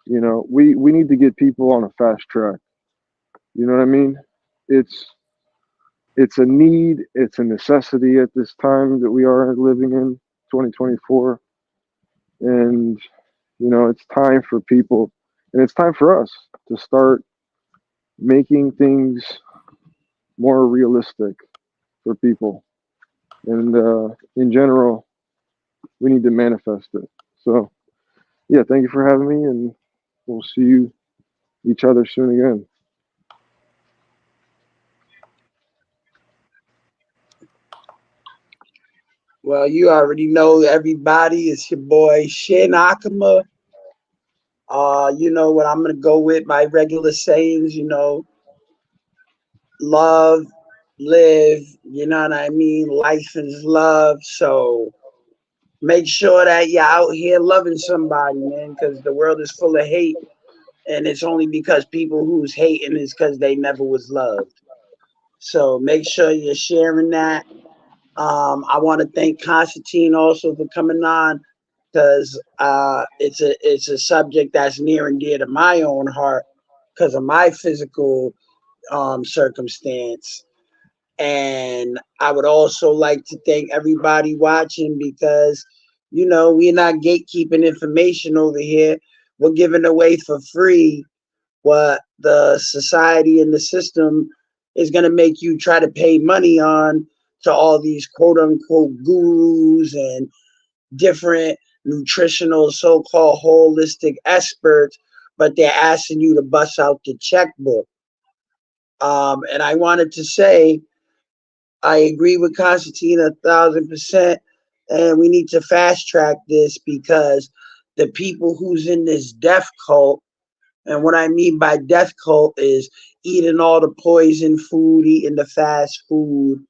we need to get people on a fast track. You know what I mean? It's it's a need, it's a necessity at this time that we are living in 2024, and it's time for people, and it's time for us to start making things more realistic for people, and in general, we need to manifest it. So, yeah, thank you for having me, and we'll see each other soon again. Well, you already know everybody. It's your boy Shin Akama. You know what I'm gonna go with my regular sayings, love, live, you know what I mean? Life is love. So make sure that you're out here loving somebody, man, because the world is full of hate. And it's only because people who's hating is because they never was loved. So make sure you're sharing that. I want to thank Constantine also for coming on because it's a subject that's near and dear to my own heart because of my physical circumstance. And I would also like to thank everybody watching because, we're not gatekeeping information over here. We're giving away for free what the society and the system is going to make you try to pay money on to all these quote unquote gurus and different nutritional so-called holistic experts, but they're asking you to bust out the checkbook. And I wanted to say I agree with Constantine 1,000%, and we need to fast track this because the people who's in this death cult, and what I mean by death cult is eating all the poison food, eating the fast food,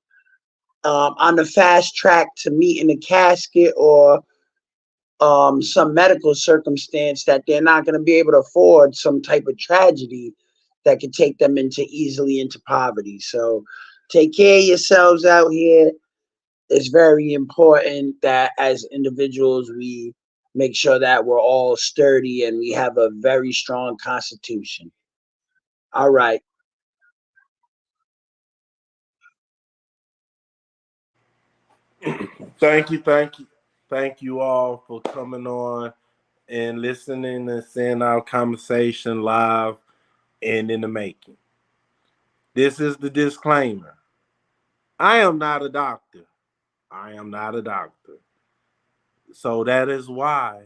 on the fast track to meeting a casket or some medical circumstance that they're not going to be able to afford, some type of tragedy that could take them easily into poverty. So take care of yourselves out here. It's very important that as individuals we make sure that we're all sturdy and we have a very strong constitution. All right. Thank you all for coming on and listening and seeing our conversation live and in the making. This is the disclaimer. I am not a doctor. I am not a doctor. So that is why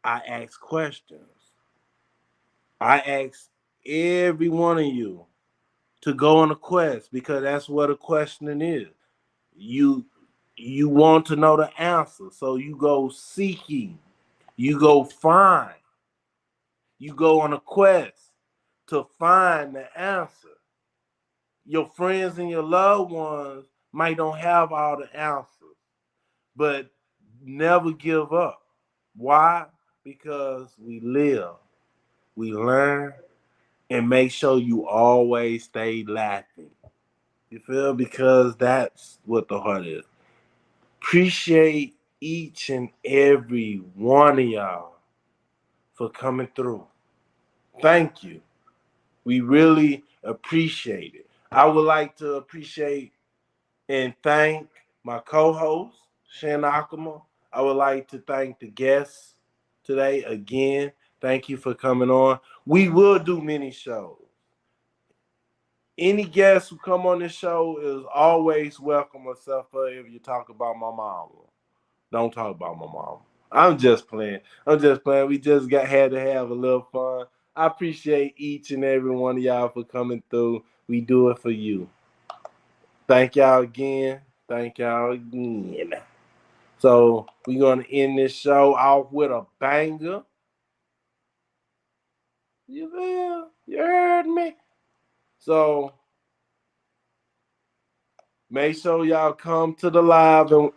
I ask questions. I ask every one of you to go on a quest because that's what a questioning is. You you want to know the answer, so you go seeking, you go find, you go on a quest to find the answer. Your friends and your loved ones might don't have all the answers, but never give up. Why? Because we live, we learn, and make sure you always stay laughing. You feel? Because that's what the heart is. Appreciate each and every one of y'all. for coming through. Thank you. We really appreciate it. I would like to appreciate and thank my co-host, Shan Akama. I would like to thank the guests today again. Thank you for coming on. We will do many shows. Any guest who come on this show is always welcome, except for if you talk about my mom. Don't talk about my mom. I'm just playing. We just had to have a little fun. I appreciate each and every one of y'all for coming through. We do it for you. Thank y'all again. Thank y'all again. So we're gonna end this show off with a banger. You feel? You heard me? So make sure y'all come to the live and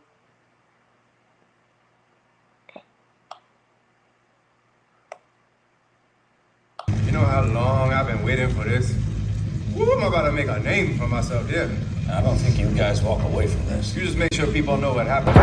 You know how long I've been waiting for this? Woo, I'm about to make a name for myself here. I don't think you guys walk away from this. You just make sure people know what happened.